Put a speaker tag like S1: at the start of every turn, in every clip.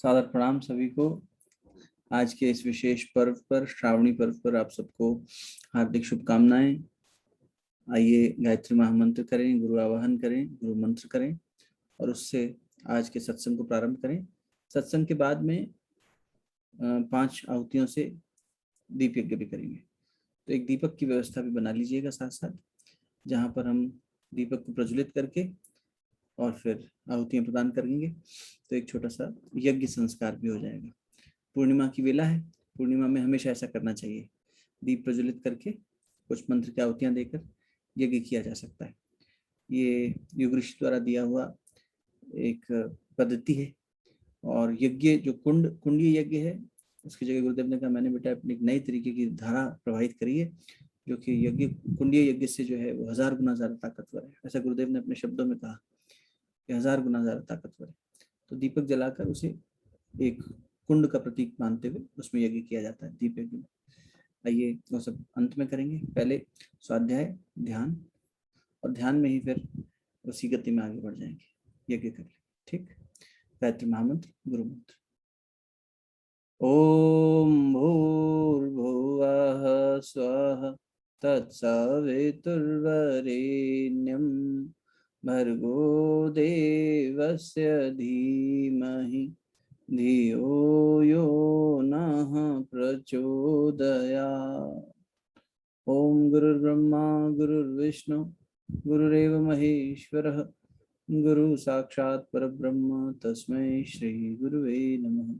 S1: सादर प्रणाम सभी को। आज के इस विशेष पर्व पर, श्रावणी पर्व पर आप सबको हार्दिक शुभकामनाएं। आइए गायत्री महामंत्र करें, गुरु आवाहन करें, गुरु मंत्र करें और उससे आज के सत्संग को प्रारंभ करें। सत्संग के बाद में 5 आहुतियों से दीप यज्ञ भी करेंगे। तो एक दीपक की व्यवस्था भी बना लीजिएगा साथ साथ, जहाँ पर हम दीपक को प्रज्वलित करके और फिर आहुतियाँ प्रदान करेंगे। तो एक छोटा सा यज्ञ संस्कार भी हो जाएगा। पूर्णिमा की वेला है, पूर्णिमा में हमेशा ऐसा करना चाहिए, दीप प्रज्वलित करके कुछ मंत्र की आहुतियाँ देकर यज्ञ किया जा सकता है। ये युग ऋषि द्वारा दिया हुआ एक पद्धति है। और यज्ञ जो कुंडीय यज्ञ है, उसकी जगह गुरुदेव ने कहा मैंने बेटा अपनी एक नई तरीके की धारा प्रवाहित करी है, जो कि यज्ञ कुंडीय यज्ञ से जो है वो 1000 गुना ज्यादा ताकतवर है। ऐसा गुरुदेव ने अपने शब्दों में कहा कि 1000 गुना ज्यादा ताकतवर है। तो दीपक जलाकर उसे एक कुंड का प्रतीक मानते हुए उसमें यज्ञ किया जाता है, दीप यज्ञ में। आइए वो सब अंत में करेंगे। पहले स्वाध्याय, ध्यान, और ध्यान में ही फिर उसी गति में आगे बढ़ जाएंगे, यज्ञ कर लेंगे। ठीक। गायत्री महामंत्र, गुरु मंत्र। ओम भूर्भुवः स्वः तत्सवितुर्वरेण्यं भर्गो देवस्य धीमहि धियो यो नः प्रचोदयात्। ओम गुरुर्ब्रह्मा गुरुर्विष्णु गुरुरेव महेश्वरः गुरु साक्षात् परब्रह्म तस्मै श्री गुरुवे नमः।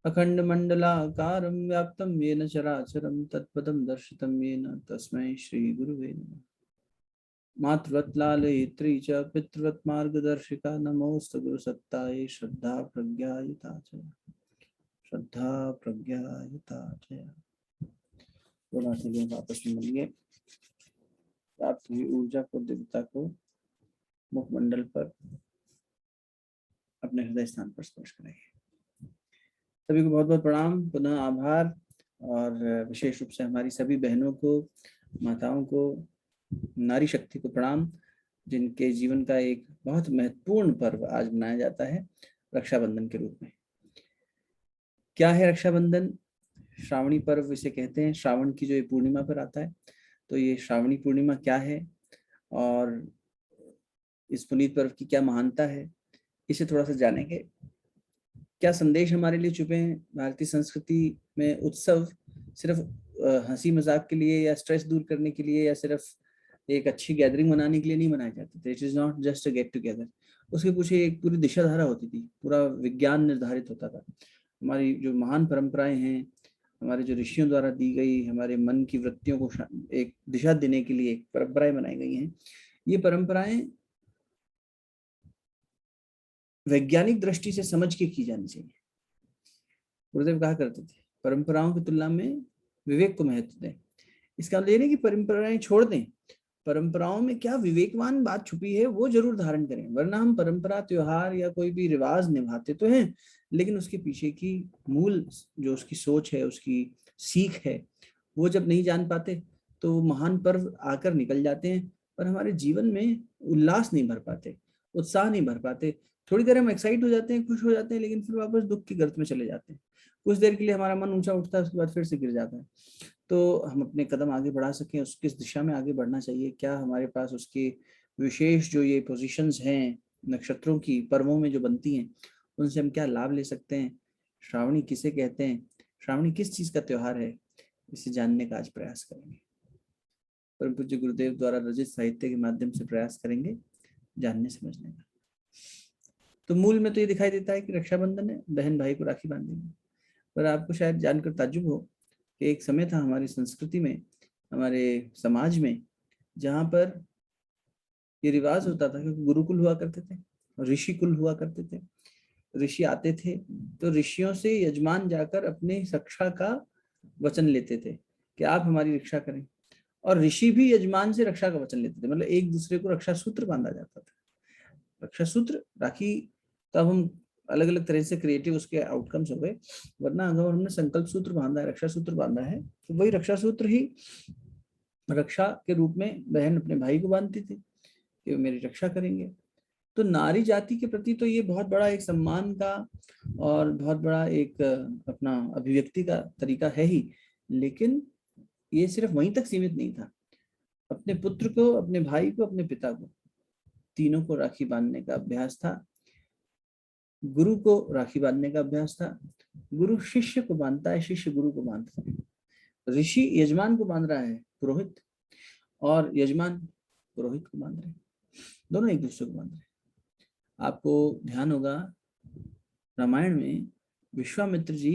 S1: अखंडमंडलाकारं व्याप्तं येन चराचरं तत्पदं दर्शितं येन तस्मै श्री गुरुवे नमः। मातृवत् लालयित्री च पितृवत् मार्गदर्शिका नमोस्तु गुरुसत्तायै श्रद्धा प्रज्ञायुता च, श्रद्धा प्रज्ञायुता च। थोड़ा सा लोग आपस में मिलिए। प्राप्त हुई ऊर्जा को, दिव्यता को मुखमंडल पर, अपने हृदय स्थान पर स्पर्श करेंगे। सभी को बहुत बहुत प्रणाम, पुनः आभार। और विशेष रूप से हमारी सभी बहनों को, माताओं को, नारी शक्ति को प्रणाम, जिनके जीवन का एक बहुत महत्वपूर्ण पर्व आज मनाया जाता है रक्षाबंधन के रूप में। क्या है रक्षाबंधन? श्रावणी पर्व इसे कहते हैं। श्रावण की जो ये पूर्णिमा पर आता है, तो ये श्रावणी पूर्णिमा क्या है और इस पुनीत पर्व की क्या महानता है, इसे थोड़ा सा जानेंगे। क्या संदेश हमारे लिए छुपे हैं? भारतीय संस्कृति में उत्सव सिर्फ हंसी मजाक के लिए या स्ट्रेस दूर करने के लिए या सिर्फ एक अच्छी गैदरिंग मनाने के लिए नहीं मनाए जाते थे। It is not just a get together. उसके पीछे एक पूरी दिशा धारा होती थी, पूरा विज्ञान निर्धारित होता था। हमारी जो महान परंपराएं हैं, हमारे जो ऋषियों द्वारा दी गई, हमारे मन की वृत्तियों को एक दिशा देने के लिए एक परंपराएं बनाई गई हैं। ये परंपराएं वैज्ञानिक दृष्टि से समझ के की जानी चाहिए। गुरुदेव कहा करते थे परंपराओं की तुलना में विवेक को महत्व दें। इसका मतलब ये नहीं कि परंपराएं छोड़ दें, परंपराओं में क्या विवेकवान बात छुपी है वो जरूर धारण करें। वरना हम परंपरा, त्योहार या कोई भी रिवाज निभाते तो हैं, लेकिन उसके पीछे की मूल जो उसकी सोच है, उसकी सीख है, वो जब नहीं जान पाते तो महान पर्व आकर निकल जाते हैं और हमारे जीवन में उल्लास नहीं भर पाते, उत्साह नहीं भर पाते। थोड़ी देर हम एक्साइट हो जाते हैं, खुश हो जाते हैं, लेकिन फिर वापस दुख की गर्त में चले जाते हैं। कुछ देर के लिए हमारा मन ऊंचा उठता है, उसके बाद फिर से गिर जाता है। तो हम अपने कदम आगे बढ़ा सकें, उस किस दिशा में आगे बढ़ना चाहिए, क्या हमारे पास उसके विशेष जो ये पोजीशंस हैं नक्षत्रों की पर्वों में जो बनती हैं, उनसे हम क्या लाभ ले सकते हैं, श्रावणी किसे कहते हैं, श्रावणी किस चीज का त्योहार है, इसे जानने का आज प्रयास करेंगे। परम पूज्य गुरुदेव द्वारा रचित साहित्य के माध्यम से प्रयास करेंगे जानने समझने का। तो मूल में तो ये दिखाई देता है कि रक्षाबंधन है, बहन भाई को राखी बांधेंगे। पर आपको शायद जानकर ताज्जुब हो कि एक समय था हमारी संस्कृति में, हमारे समाज में, जहाँ पर ये रिवाज होता था कि गुरुकुल हुआ करते थे, ऋषि कुल हुआ करते थे। ऋषि आते थे तो ऋषियों से यजमान जाकर अपने रक्षा का वचन लेते थे कि आप हमारी रक्षा करें, और ऋषि भी यजमान से रक्षा का वचन लेते थे। मतलब एक दूसरे को रक्षा सूत्र बांधा जाता था। रक्षा सूत्र, राखी, तब हम अलग अलग तरह से क्रिएटिव उसके आउटकम्स हो गए। वरना अगर हमने संकल्प सूत्र बांधा है, रक्षा सूत्र बांधा है, तो वही रक्षा सूत्र ही रक्षा के रूप में बहन अपने भाई को बांधती थी कि वो मेरी रक्षा करेंगे। तो नारी जाति के प्रति तो ये बहुत बड़ा एक सम्मान का और बहुत बड़ा एक अपना अभिव्यक्ति का तरीका है ही, लेकिन ये सिर्फ वहीं तक सीमित नहीं था। अपने पुत्र को, अपने भाई को, अपने पिता को, तीनों को राखी बांधने का अभ्यास था। गुरु को राखी बांधने का अभ्यास था। गुरु शिष्य को बांधता है, शिष्य गुरु को बांधता है। ऋषि यजमान को बांध रहा है, पुरोहित, और यजमान पुरोहित को बांध रहे हैं। दोनों एक दूसरे को बांध रहे हैं। आपको ध्यान होगा रामायण में विश्वामित्र जी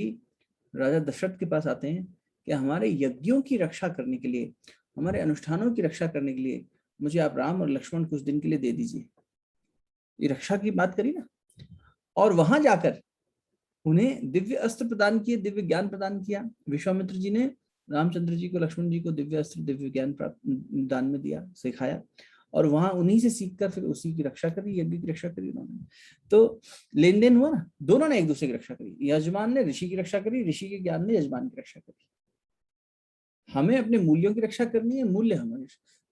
S1: राजा दशरथ के पास आते हैं कि हमारे यज्ञों की रक्षा करने के लिए, हमारे अनुष्ठानों की रक्षा करने के लिए मुझे आप राम और लक्ष्मण कुछ दिन के लिए दे दीजिए। ये रक्षा की बात करी ना। और वहां जाकर उन्हें दिव्य अस्त्र प्रदान किए, दिव्य ज्ञान प्रदान किया। विश्वामित्र जी ने रामचंद्र जी को, लक्ष्मण जी को दिव्य अस्त्र, दिव्य ज्ञान दान में दिया, सिखाया, और वहां उन्हीं से सीखकर फिर उसी की रक्षा करी, यज्ञ की रक्षा करी उन्होंने। तो लेन देन हुआ ना, दोनों ने एक दूसरे की रक्षा करी। यजमान ने ऋषि की रक्षा करी, ऋषि के ज्ञान ने यजमान की रक्षा करी। हमें अपने मूल्यों की रक्षा करनी है। मूल्य हमारे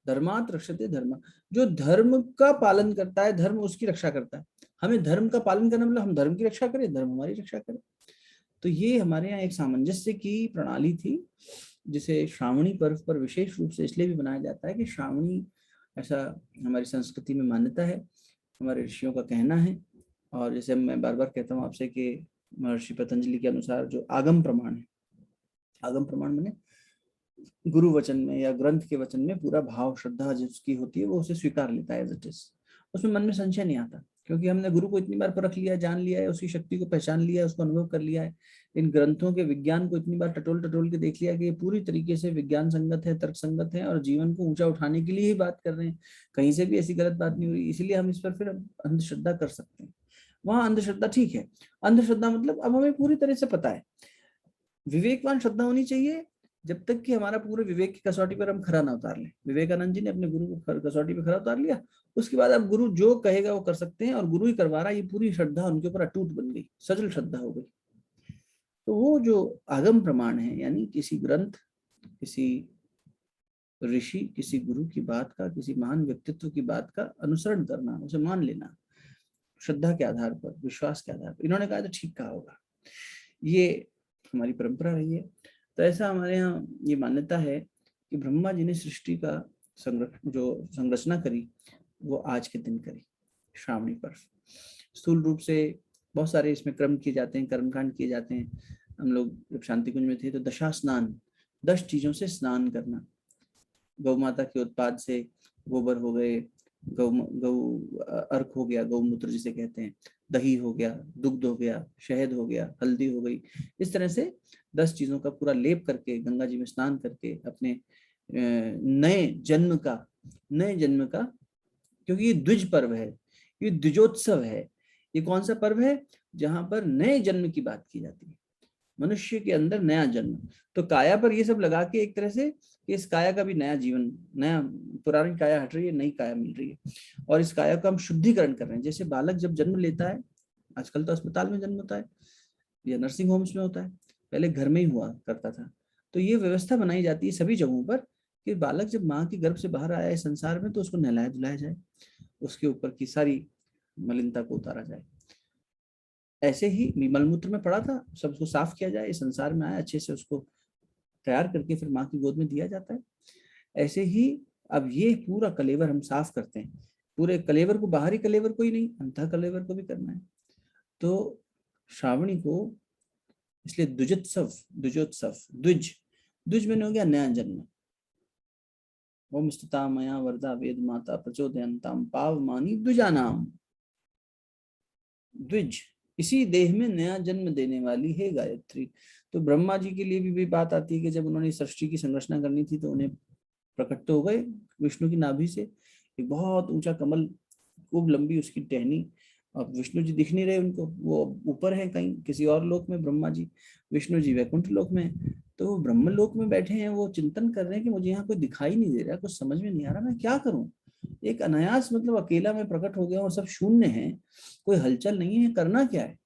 S1: धर्मात् रक्षते धर्म, जो धर्म का पालन करता है, धर्म उसकी रक्षा करता है। हमें धर्म का पालन करना मतलब हम धर्म की रक्षा करें, धर्म हमारी रक्षा करे। तो ये हमारे यहाँ एक सामंजस्य की प्रणाली थी, जिसे श्रावणी पर्व पर विशेष रूप से इसलिए भी बनाया जाता है कि श्रावणी, ऐसा हमारी संस्कृति में मान्यता है, हमारे ऋषियों का कहना है। और जैसे मैं बार बार कहता हूँ आपसे कि महर्षि पतंजलि के अनुसार जो आगम प्रमाण है, आगम प्रमाण माने गुरु वचन में या ग्रंथ के वचन में पूरा भाव, श्रद्धा जिसकी होती है वो उसे स्वीकार लेता है एज इट इज। उसमें मन में संशय नहीं आता, क्योंकि हमने गुरु को इतनी बार परख लिया, जान लिया है, उसकी शक्ति को पहचान लिया है, उसको अनुभव कर लिया है। इन ग्रंथों के विज्ञान को इतनी बार टटोल टटोल के देख लिया कि ये पूरी तरीके से विज्ञान संगत है, तर्क संगत है, और जीवन को ऊंचा उठाने के लिए ही बात कर रहे हैं। कहीं से भी ऐसी गलत बात नहीं हो रही, इसलिए हम इस पर फिर अंधश्रद्धा कर सकते हैं। वहां अंधश्रद्धा ठीक है। अंधश्रद्धा मतलब अब हमें पूरी तरह से पता है। विवेकवान श्रद्धा होनी चाहिए जब तक कि हमारा पूरे विवेक की कसौटी पर हम खरा ना उतार लें। विवेकानंद जी ने अपने गुरु को कसौटी पर खरा उतार लिया, उसके बाद अब गुरु जो कहेगा वो कर सकते हैं, और गुरु ही करवा रहा है। ये पूरी श्रद्धा उनके ऊपर अटूट बन गई, सजल श्रद्धा हो गई। तो वो जो आगम प्रमाण है, यानी किसी ग्रंथ, किसी ऋषि, किसी गुरु की बात का, किसी महान व्यक्तित्व की बात का अनुसरण करना, उसे मान लेना श्रद्धा के आधार पर, विश्वास के आधार पर। इन्होंने कहा तो ठीक कहा होगा, ये हमारी परंपरा रही है। तो ऐसा हमारे यहाँ ये मान्यता है कि ब्रह्मा जी ने सृष्टि का जो संरचना करी वो आज के दिन करी, श्रावणी पर्व। स्थूल रूप से बहुत सारे इसमें क्रम किए जाते हैं, कर्मकांड किए जाते हैं। हम लोग जब शांति कुंज में थे तो दशा स्नान, 10 चीजों से स्नान करना। गौ माता के उत्पाद से गोबर हो गए, गौ अर्क हो गया, गौमूत्र जिसे कहते हैं, दही हो गया, दुग्ध हो गया, शहद हो गया, हल्दी हो गई। इस तरह से 10 चीजों का पूरा लेप करके गंगा जी में स्नान करके अपने नए जन्म का, क्योंकि ये द्विज पर्व है, ये द्विजोत्सव है। ये कौन सा पर्व है? जहां पर नए जन्म की बात की जाती है, मनुष्य के अंदर नया जन्म। तो काया पर ये सब लगा के एक तरह से इस काया का भी नया जीवन, नया, पुरानी काया हट रही है, नई काया मिल रही है, और इस काया का हम शुद्धिकरण कर रहे हैं। जैसे बालक जब जन्म लेता है, आजकल तो अस्पताल में जन्म होता है या नर्सिंग होम्स में होता है, पहले घर में ही हुआ करता था। तो ये व्यवस्था बनाई जाती है सभी जगहों पर कि बालक जब माँ के गर्भ से बाहर आया है संसार में, तो उसको नहलाया धुलाया जाए, उसके ऊपर की सारी मलिनता को उतारा जाए। ऐसे ही मलमूत्र में पड़ा था, सब उसको साफ किया जाए, इस संसार में आया, अच्छे से उसको तैयार करके फिर माँ की गोद में दिया जाता है। ऐसे ही अब ये पूरा कलेवर हम साफ करते हैं, पूरे कलेवर को, बाहरी कलेवर को ही नहीं, अंतः कलेवर को भी करना है। तो श्रावणी को इसलिए द्विजोत्सव, द्विज में हो गया नया जन्म। ओम स्तुता मया वरदा वेद माता प्रचोदयन्ताम पावमानी द्विजानाम। द्विज, इसी देह में नया जन्म देने वाली है गायत्री। तो ब्रह्मा जी के लिए भी बात आती है कि जब उन्होंने सृष्टि की संरचना करनी थी तो उन्हें प्रकट तो हो गए विष्णु की नाभि से एक बहुत ऊंचा कमल, खूब लंबी उसकी टहनी। अब विष्णु जी दिख नहीं रहे उनको, वो ऊपर है कहीं किसी और लोक में ब्रह्मा जी, विष्णु जी वैकुंठ लोक में। तो वो ब्रह्म लोक में बैठे हैं, वो चिंतन कर रहे हैं कि मुझे यहाँ कोई दिखाई नहीं दे रहा, कुछ समझ में नहीं आ रहा, मैं क्या करूं। एक अनायास मतलब अकेला मैं प्रकट हो गया और सब शून्य है, कोई हलचल नहीं है, करना क्या है।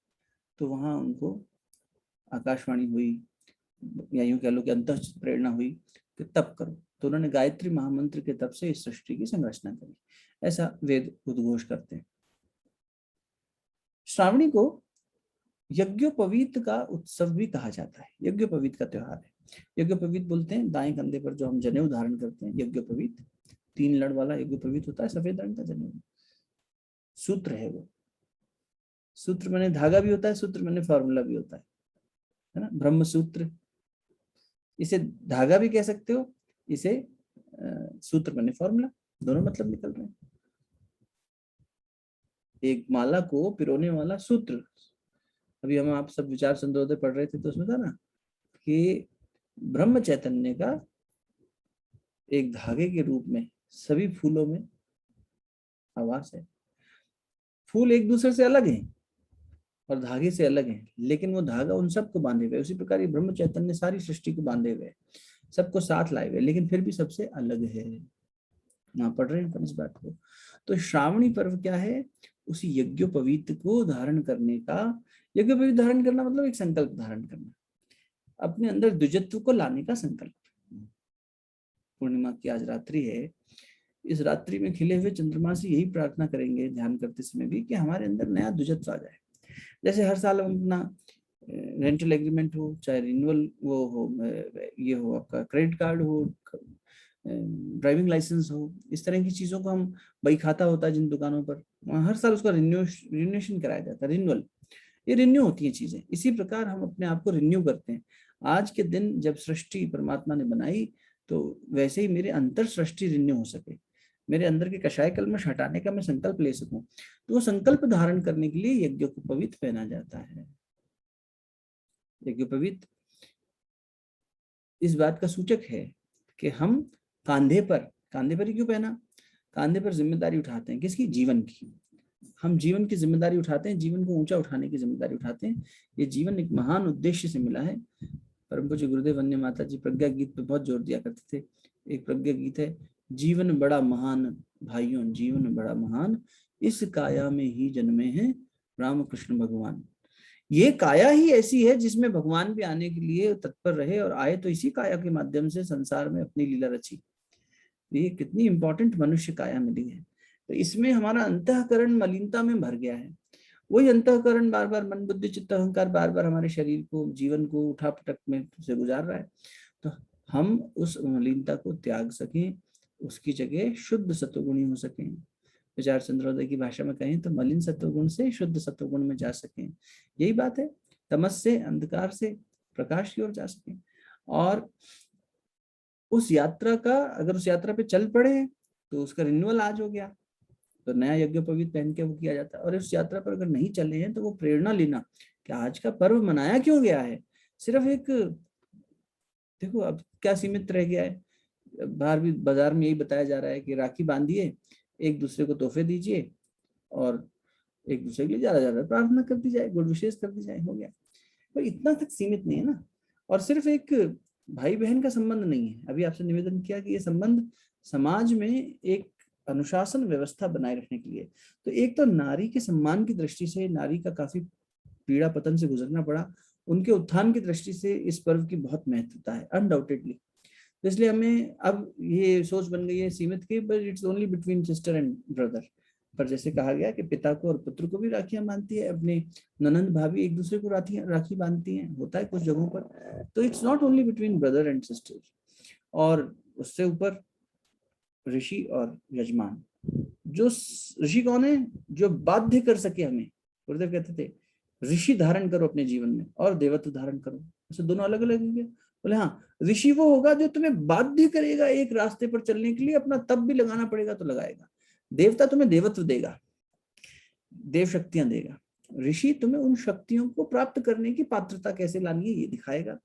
S1: तो वहां उनको आकाशवाणी हुई, या यूं कह लो कि अंतः प्रेरणा हुई कि तप करो। तो उन्होंने गायत्री महामंत्र के तप से इस सृष्टि की संरचना करी, ऐसा वेद उद्घोष करते हैं। श्रावणी को यज्ञोपवीत का उत्सव भी कहा जाता है, यज्ञोपवीत का त्योहार है। यज्ञोपवीत बोलते हैं दाएं कंधे पर जो हम जनेऊ धारण करते हैं, यज्ञोपवीत 3 लड़ वाला यज्ञोपवीत होता है, सफेद रंग का जनेऊ, सूत्र है वो। सूत्र माने धागा भी होता है, सूत्र माने फॉर्मूला भी होता है ना, ब्रह्म सूत्र। इसे धागा भी कह सकते हो, इसे सूत्र माने फॉर्मूला, दोनों मतलब निकल रहे हैं। एक माला को पिरोने वाला सूत्र। अभी हम आप सब विचार संध्योदय पढ़ रहे थे तो उसमें था ना कि ब्रह्म चैतन्य का एक धागे के रूप में सभी फूलों में आवास है। फूल एक दूसरे से अलग हैं और धागे से अलग हैं, लेकिन वो धागा उन सबको बांधे हुए। उसी प्रकार ये ब्रह्म चैतन्य सारी सृष्टि को बांधे हुए, सबको साथ लाए हुए, लेकिन फिर भी सबसे अलग है। यहाँ पढ़ रहे हैं अपन इस बात को। तो श्रावणी पर्व क्या है? उसी यज्ञोपवीत को धारण करने का। यज्ञोपवीत धारण करना मतलब एक संकल्प धारण करना, अपने अंदर द्विजत्व को लाने का संकल्प। पूर्णिमा की आज रात्रि है, इस रात्रि में खिले हुए चंद्रमा से यही प्रार्थना करेंगे ध्यान करते समय भी कि हमारे अंदर नया द्विजत्व आ जाए। जैसे हर साल हम अपना रेंटल एग्रीमेंट हो, चाहे रिन्यूअल वो हो, ये हो आपका क्रेडिट कार्ड हो, ड्राइविंग लाइसेंस हो, इस तरह की चीजों को हम, बही खाता होता है जिन दुकानों पर, वहाँ हर साल उसका रिन्यूएशन कराया जाता है, रिन्यूअल। ये रिन्यू होती है चीजें। इसी प्रकार हम अपने आप को रिन्यू करते हैं। आज के दिन जब सृष्टि परमात्मा ने बनाई, तो वैसे ही मेरे अंतर सृष्टि रिन्यू हो सके, मेरे अंदर के कषाय कल्मश हटाने का मैं संकल्प ले सकूं, तो वो संकल्प धारण करने के लिए यज्ञोपवीत पहना जाता है। यज्ञोपवीत इस बात का सूचक है कि हम कांधे पर ही क्यों पहना? कांधे पर जिम्मेदारी उठाते हैं, किसकी? जीवन की। हम जीवन की जिम्मेदारी उठाते हैं, जीवन को ऊंचा उठाने की जिम्मेदारी उठाते हैं। ये जीवन एक महान उद्देश्य से मिला है। परम पूज्य गुरुदेव वंदे माता जी प्रज्ञा गीत पे बहुत जोर दिया करते थे। एक प्रज्ञा गीत है, जीवन बड़ा महान भाइयों, जीवन बड़ा महान, इस काया में ही जन्मे हैं राम कृष्ण भगवान। ये काया ही ऐसी है जिसमें भगवान भी आने के लिए तत्पर रहे, और आए तो इसी काया के माध्यम से संसार में अपनी लीला रची। ये कितनी इंपॉर्टेंट मनुष्य काया मिली है। तो इसमें हमारा अंतःकरण मलिनता में भर गया है। वही अंतःकरण बार बार, मन बुद्धि चित्त अहंकार बार बार हमारे शरीर को, जीवन को उठा पटक में से गुजार रहा है। तो हम उस मलिनता को त्याग सकें, उसकी जगह शुद्ध सत्वगुणी हो सकें। विचार चंद्रोदय की भाषा में कहें तो मलिन सत्वगुण से शुद्ध सत्वगुण में जा सकें। यही बात है, तमस से, अंधकार से प्रकाश की ओर जा सकें। और उस यात्रा का, अगर उस यात्रा पे चल पड़े तो उसका रिन्यूअल आज हो गया, तो नया यज्ञोपवीत पहन के वो किया जाता है। और इस यात्रा पर अगर नहीं चले हैं तो वो प्रेरणा लेना कि आज का पर्व मनाया क्यों गया है। सिर्फ एक, देखो अब क्या सीमित रह गया है, बाहर भी बाजार में यही बताया जा रहा है कि राखी बांधिए, एक दूसरे को तोहफे दीजिए और एक दूसरे के लिए ज्यादा ज्यादा प्रार्थना कर दी जाए, गुण विशेष कर दी जाए, हो गया। पर इतना तक सीमित नहीं है ना। और सिर्फ एक भाई बहन का संबंध नहीं है। अभी आपसे निवेदन किया कि ये संबंध समाज में एक अनुशासन व्यवस्था बनाए रखने के लिए। तो एक तो नारी के सम्मान की दृष्टि से नारी का काफी पीड़ा पतन से गुजरना पड़ा, उनके उत्थान की दृष्टि से इस पर्व की बहुत महत्वता है अनडाउटेडली। तो इसलिए हमें अब ये सोच बन गई है सीमित की, but it's only between sister and brother. पर जैसे कहा गया कि पिता को और पुत्र को भी राखियां बांधती है, अपने ननंद भाभी एक दूसरे को राखी बांधती हैं, होता है कुछ जगहों पर। तो it's not only between brother and sister. और उससे ऊपर ऋषि और यजमान। जो ऋषि कौन है? जो बाध्य कर सके हमें। गुरुदेव कहते थे ऋषि धारण करो अपने जीवन में और देवत्व धारण करो। ऐसे दोनों अलग अलग होंगे। बोले हाँ, ऋषि वो होगा जो तुम्हें बाध्य करेगा एक रास्ते पर चलने के लिए, अपना तप भी लगाना पड़ेगा तो लगाएगा। देवता तुम्हें देवत्व देगा, देव शक्तियां देगा। ऋषि तुम्हें उन शक्तियों को प्राप्त करने की पात्रता कैसे लानी है ये दिखाएगा।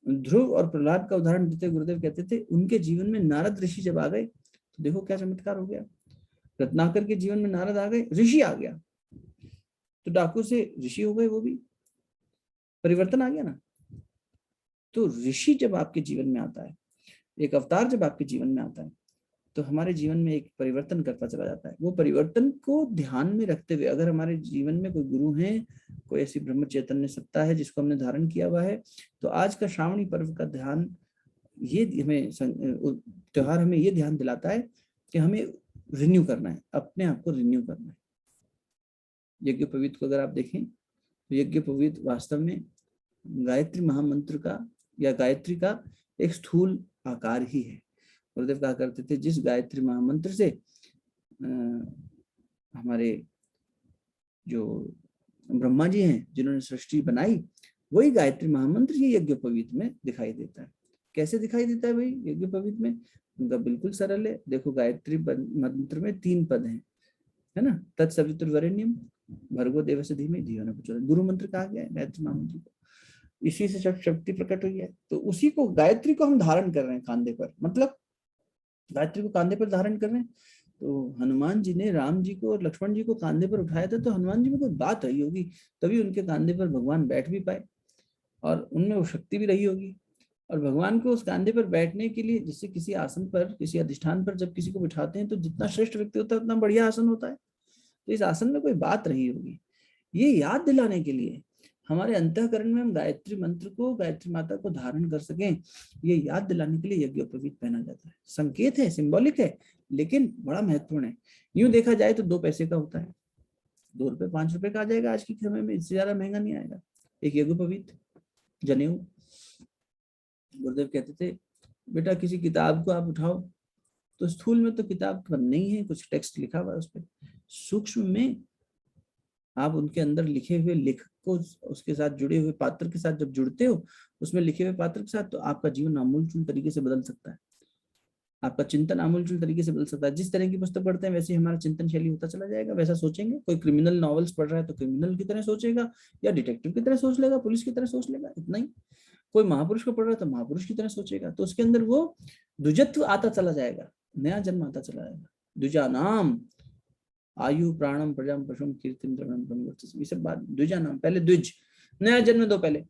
S1: ध्रुव और प्रहलाद का उदाहरण देते गुरुदेव कहते थे उनके जीवन में नारद ऋषि जब आ गए तो देखो क्या चमत्कार हो गया। रत्नाकर के जीवन में नारद आ गए, ऋषि आ गया, तो डाकू से ऋषि हो गए, वो भी परिवर्तन आ गया ना। तो ऋषि जब आपके जीवन में आता है, एक अवतार जब आपके जीवन में आता है, तो हमारे जीवन में एक परिवर्तन करता चला जाता है। वो परिवर्तन को ध्यान में रखते हुए अगर हमारे जीवन में कोई गुरु है, कोई ऐसी ब्रह्म चैतन्य सत्ता है जिसको हमने धारण किया हुआ है, तो आज का श्रावणी पर्व का ध्यान, ये हमें त्योहार हमें ये ध्यान दिलाता है कि हमें रिन्यू करना है, अपने आप को रिन्यू करना है। यज्ञोपवीत को अगर आप देखें तो यज्ञोपवीत वास्तव में गायत्री महामंत्र का या गायत्री का एक स्थूल आकार ही है। गुरुदेव कहा करते थे जिस गायत्री महामंत्र से हमारे जो ब्रह्मा जी हैं जिन्होंने सृष्टि बनाई, वही गायत्री महामंत्र ये यज्ञोपवीत में दिखाई देता है। कैसे दिखाई देता है भाई यज्ञोपवीत में? उनका बिल्कुल सरल है। देखो गायत्री मंत्र में 3 पद हैं, है ना। तत्सवितुर्वरेण्यम भर्गो देवस्य धीमहि धियो न प्रचोदयात्, गुरु मंत्र कहा गया है गायत्री महामंत्र को। इसी से शक्ति प्रकट हुई है। तो उसी को गायत्री को हम धारण कर रहे हैं कांधे पर, मतलब गायत्री को कांधे पर धारण कर रहे हैं। तो हनुमान जी ने राम जी को और लक्ष्मण जी को कांधे पर उठाया था, तो हनुमान जी में कोई बात रही होगी, तभी उनके कांधे पर भगवान बैठ भी पाए और उनमें वो शक्ति भी रही होगी। और भगवान को उस कांधे पर बैठने के लिए, जिससे किसी आसन पर, किसी अधिष्ठान पर जब किसी को बिठाते हैं तो जितना श्रेष्ठ व्यक्ति होता है उतना बढ़िया आसन होता है। तो इस आसन में कोई बात रही होगी। ये याद दिलाने के लिए हमारे अंतःकरण में हम गायत्री मंत्र को, गायत्री माता को धारण कर सकें, ये याद दिलाने के लिए यज्ञोपवीत पहना जाता है। संकेत है, सिंबॉलिक है, लेकिन बड़ा महत्वपूर्ण है। यूं देखा जाए तो 2 पैसे का होता है, 2 रुपए 5 रुपए का आ जाएगा आज के समय में, इससे ज्यादा महंगा नहीं आएगा। एक यज्ञोपवीत जनेऊ। गुरुदेव कहते थे बेटा किसी किताब को आप उठाओ तो स्थूल में तो किताब नहीं है, कुछ टेक्स्ट लिखा हुआ है उस पर, सूक्ष्म में आप उनके अंदर लिखे हुए लेखक को, उसके साथ जुड़े हुए पात्र के साथ जब जुड़ते हो, उसमें लिखे हुए पात्र के साथ, तो आपका जीवन आमूलचूल तरीके से बदल सकता है, आपका चिंतन आमूलचूल तरीके से बदल सकता है। जिस तरह की पुस्तक पढ़ते हैं वैसे हमारा चिंतन शैली होता चला जाएगा, वैसा सोचेंगे। कोई क्रिमिनल नॉवेल्स पढ़ रहा है तो क्रिमिनल की तरह सोचेगा, या डिटेक्टिव की तरह सोच लेगा, पुलिस की तरह सोच लेगा, इतना ही। कोई महापुरुष को पढ़ रहा है तो महापुरुष की तरह सोचेगा, तो उसके अंदर वो द्विजत्व आता चला जाएगा, नया जन्म आता चला जाएगा। द्विजा नाम आयु प्राणम प्रजाम पशुम कीर्तिम द्रवणम ब्रह्मवर्चस्व, ये सब बात द्विजा नाम, पहले द्विज, नया जन्म दो पहले।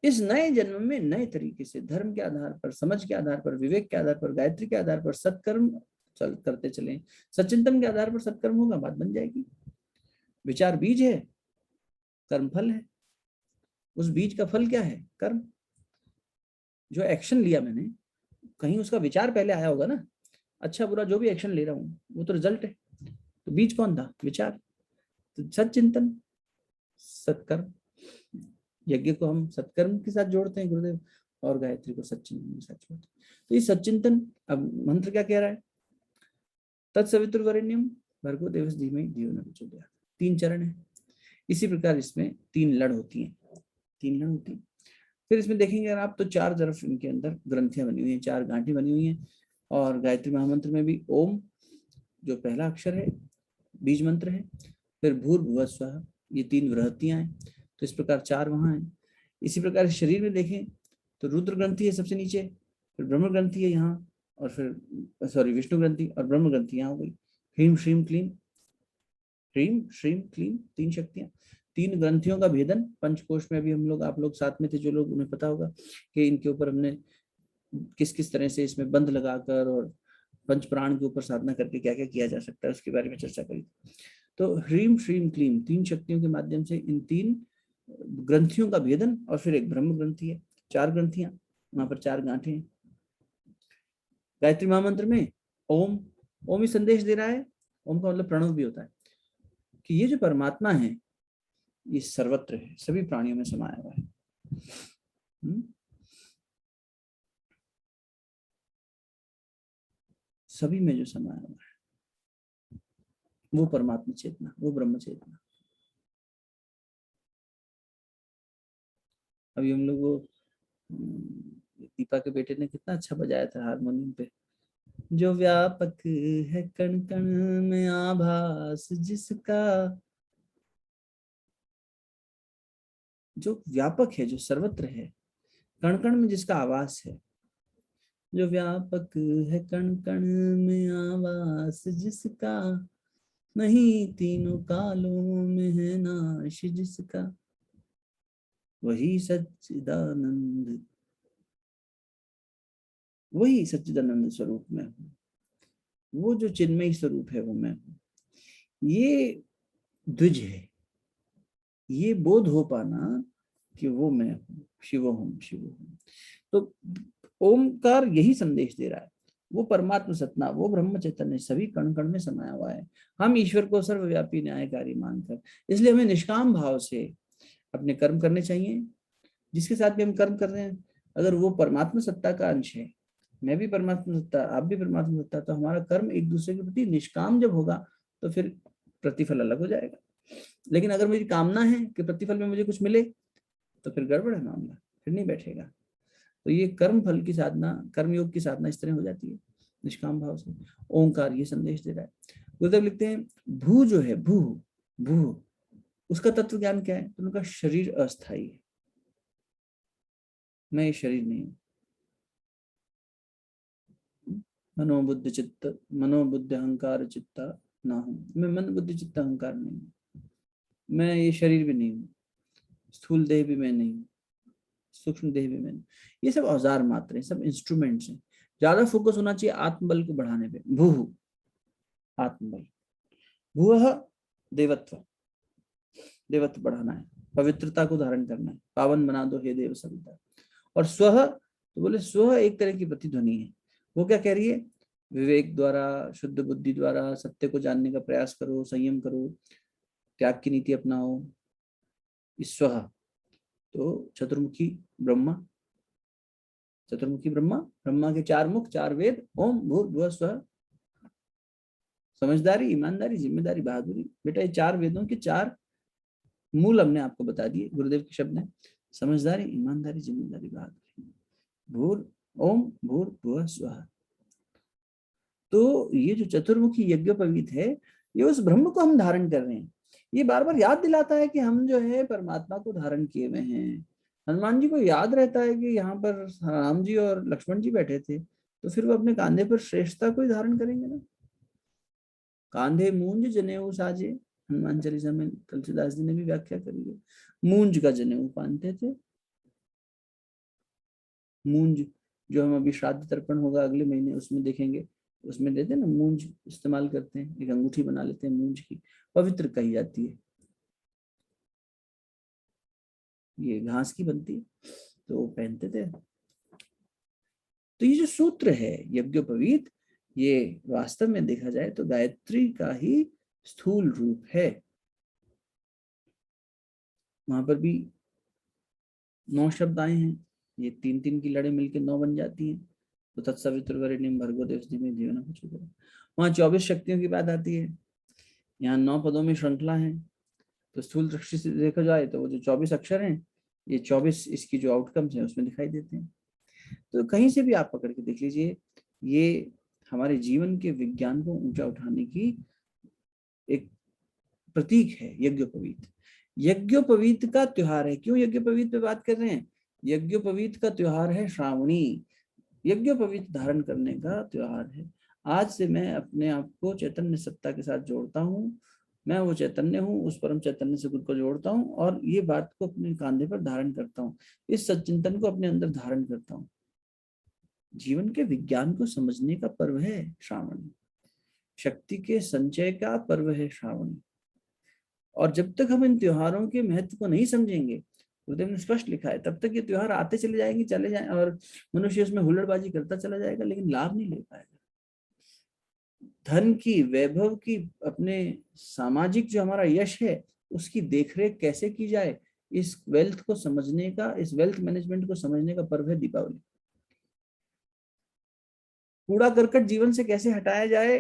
S1: इस नए जन्म में नए तरीके से धर्म के आधार पर, समझ के आधार पर, विवेक के आधार पर, गायत्री के आधार पर सत्कर्म करते चलें। सचिंतन के आधार पर सत्कर्म होगा, बात बन जाएगी। विचार बीज है, कर्म फल है। उस बीज का फल क्या है? कर्म। जो एक्शन लिया मैंने, कहीं उसका विचार पहले आया होगा ना, अच्छा बुरा जो भी एक्शन ले रहा हूँ वो तो रिजल्ट है। तो बीज कौन था? विचार। तो सच्चिंतन, सत्कर्म। यज्ञ को हम सत्कर्म के साथ जोड़ते हैं गुरुदेव, और गायत्री को सच्चिंतन के साथ जोड़ते हैं। तो ये सच्चिंतन, अब मंत्र क्या कह रहा है? तत्सवितुर्वरेण्यम भर्गो देवस्य धीमहि धियो न प्रचोदयात्। 3 चरण है। इसी प्रकार इसमें 3 लड़ होती हैं, 3 लड़ होती हैं। फिर इसमें देखेंगे अगर आप तो 4 तरफ इनके अंदर ग्रंथियां बनी हुई हैं, 4 गांठें बनी हुई हैं। और गायत्री महामंत्र में भी ओम जो पहला अक्षर है, बीज मंत्र है, फिर भूर्भुवः स्वः, ये 3 वृहतियां हैं। तो इस प्रकार 4 वहां हैं। इसी प्रकार शरीर में देखें तो रुद्र ग्रंथि है सबसे नीचे, फिर ब्रह्म ग्रंथि है यहाँ, और फिर विष्णु ग्रंथि और ब्रह्म ग्रंथि यहाँ हो गई। ह्रीम श्रीम क्लीम, ह्रीम श्रीम क्लीम, 3 शक्तियां, 3 ग्रंथियों का भेदन। पंचकोश में अभी हम लोग, आप लोग साथ में थे जो लोग, उन्हें पता होगा कि इनके ऊपर हमने किस किस तरह से इसमें बंध लगाकर और पंच प्राण के ऊपर साधना करके क्या क्या किया जा सकता है उसके बारे में चर्चा करी। तो ह्रीम श्रीम क्लीम, 3 शक्तियों के माध्यम से इन 3 ग्रंथियों का भेदन। और फिर एक ब्रह्म ग्रंथि है, 4 ग्रंथियां, वहां पर 4 गांठें हैं। गायत्री महामंत्र में ओम, ओम ही संदेश दे रहा है। ओम का मतलब प्रणव भी होता है, कि ये जो परमात्मा है ये सर्वत्र है, सभी प्राणियों में समाया हुआ है। सभी में जो समाया हुआ है वो परमात्मा चेतना, वो ब्रह्म चेतना। अभी हम लोग वो दीपा के बेटे ने कितना अच्छा बजाया था हारमोनियम पे, जो व्यापक है कण कण में आभास जिसका, जो व्यापक है, जो सर्वत्र है, कण कण में जिसका आवास है। जो व्यापक है कण कण में आवास जिसका, नहीं तीनों कालों में है नाश जिसका, वही सच्चिदानंद, वही सच्चिदानंद स्वरूप में हूँ। वो जो चिन्मय स्वरूप है वो मैं हूँ। ये द्विज है, ये बोध हो पाना कि वो मैं हूँ, शिवोहम शिवोहम। तो ओमकार यही संदेश दे रहा है। वो परमात्मा सत्ता, वो ब्रह्म चैतन्य सभी कण कण में समाया हुआ है। हम ईश्वर को सर्वव्यापी न्यायकारी मानकर, इसलिए हमें निष्काम भाव से अपने कर्म करने चाहिए। जिसके साथ भी हम कर्म कर रहे हैं, अगर वो परमात्मा सत्ता का अंश है, मैं भी परमात्मा सत्ता, आप भी परमात्मा सत्ता, तो हमारा कर्म एक दूसरे के प्रति निष्काम जब होगा तो फिर प्रतिफल अलग हो जाएगा। लेकिन अगर मेरी कामना है कि प्रतिफल में मुझे कुछ मिले, तो फिर गड़बड़ है मामला, फिर नहीं बैठेगा। तो ये कर्म फल की साधना, कर्मयोग की साधना इस तरह हो जाती है निष्काम भाव से। ओंकार ये संदेश दे रहा है। गुरुदेव लिखते हैं भू जो है, भू भू उसका तत्व ज्ञान क्या है? तो उनका शरीर अस्थाई है, मैं ये शरीर नहीं हूं। मनोबुद्धि चित्त, मनोबुद्धि अहंकार चित्ता ना हूं, मैं मन बुद्धि चित्त अहंकार नहीं हूं, मैं ये शरीर भी नहीं हूं, स्थूल देह भी मैं नहीं हूं, सूक्ष्म देह भी मैं नहीं। ये सब औजार मात्र हैं, सब इंस्ट्रूमेंट्स हैं। ज्यादा फोकस होना चाहिए आत्मबल को बढ़ाने पे। भू आत्मबल, भूः देवत्व, देवत्व बढ़ाना है, पवित्रता को धारण करना है, पावन बना दो हे देव सविता। और स्वह, तो बोले स्वह एक तरह की प्रतिध्वनि है। वो क्या कह रही है? विवेक द्वारा, शुद्ध बुद्धि द्वारा सत्य को जानने का प्रयास करो, संयम करो, त्याग की नीति अपनाओ। स्वह तो चतुर्मुखी ब्रह्मा, चतुर्मुखी ब्रह्मा, ब्रह्मा के चार मुख, चार वेद, ओम भूर्भुवः स्वः। समझदारी, ईमानदारी, जिम्मेदारी, बहादुरी, बेटा ये चार वेदों के चार मूल हमने आपको बता दिए गुरुदेव के शब्द हैं। समझदारी, ईमानदारी, जिम्मेदारी, बहादुरी। भूर ओम भूर्भुवः स्वः। तो ये जो चतुर्मुखी यज्ञोपवीत है, ये उस ब्रह्म को हम धारण कर रहे हैं। ये बार बार याद दिलाता है कि हम जो है परमात्मा को धारण किए हुए हैं। हनुमान जी को याद रहता है कि यहाँ पर राम जी और लक्ष्मण जी बैठे थे, तो फिर वो अपने कांधे पर श्रेष्ठता को ही धारण करेंगे ना। कांधे मूंज जनेऊ साजे, हनुमान चालीसा में तुलसीदास जी ने भी व्याख्या करी है। मूंज का जनेऊ पहनते थे। मूंज जो हम अभी श्राद्ध तर्पण होगा अगले महीने, उसमें देखेंगे, उसमें देते हैं ना मूंज, इस्तेमाल करते हैं, एक अंगूठी बना लेते हैं मूंज की, पवित्र कही जाती है। ये घास की बनती है, तो वो पहनते थे। तो ये जो सूत्र है यज्ञोपवीत, ये वास्तव में देखा जाए तो गायत्री का ही स्थूल रूप है। वहां पर भी 9 शब्द आए हैं, ये 3-3 की लड़े मिलके 9 बन जाती हैं। तो तत्सवितुर्वरेण्यं भर्गो देवस्य धीमहि धियो न प्रचोदयात्। वहां 24 शक्तियों की बात आती है, यहाँ 9 पदों में श्रृंखला है। तो स्थूल दृष्टि से देखा जाए तो वो जो 24 अक्षर हैं, ये 24 इसकी जो आउटकम्स हैं उसमें दिखाई देते हैं। तो कहीं से भी आप पकड़ के देख लीजिए, ये हमारे जीवन के विज्ञान को ऊंचा उठाने की एक प्रतीक है यज्ञोपवीत। यज्ञोपवीत का त्योहार है। क्यों यज्ञोपवीत पे बात कर रहे हैं? यज्ञोपवीत का त्योहार है श्रावणी, यज्ञोपवीत धारण करने का त्योहार है। आज से मैं अपने आप को चैतन्य सत्ता के साथ जोड़ता हूँ, मैं वो चैतन्य हूँ, उस परम चैतन्य से खुद को जोड़ता हूँ और ये बात को अपने कांधे पर धारण करता हूँ, इस सच्चिंतन को अपने अंदर धारण करता हूँ। जीवन के विज्ञान को समझने का पर्व है श्रावण, शक्ति के संचय का पर्व है श्रावण। और जब तक हम इन त्योहारों के महत्व को नहीं समझेंगे, गुरुदेव ने स्पष्ट लिखा है, तब तक ये त्योहार आते चले जाएंगे, चले जाए और मनुष्य उसमें हुल्लड़बाजी करता चला जाएगा, लेकिन लाभ नहीं ले पाएगा। धन की, वैभव की, अपने सामाजिक जो हमारा यश है उसकी देखरेख कैसे की जाए, इस वेल्थ को समझने का, इस वेल्थ मैनेजमेंट को समझने का पर्व है दीपावली। कूड़ा करकट जीवन से कैसे हटाया जाए,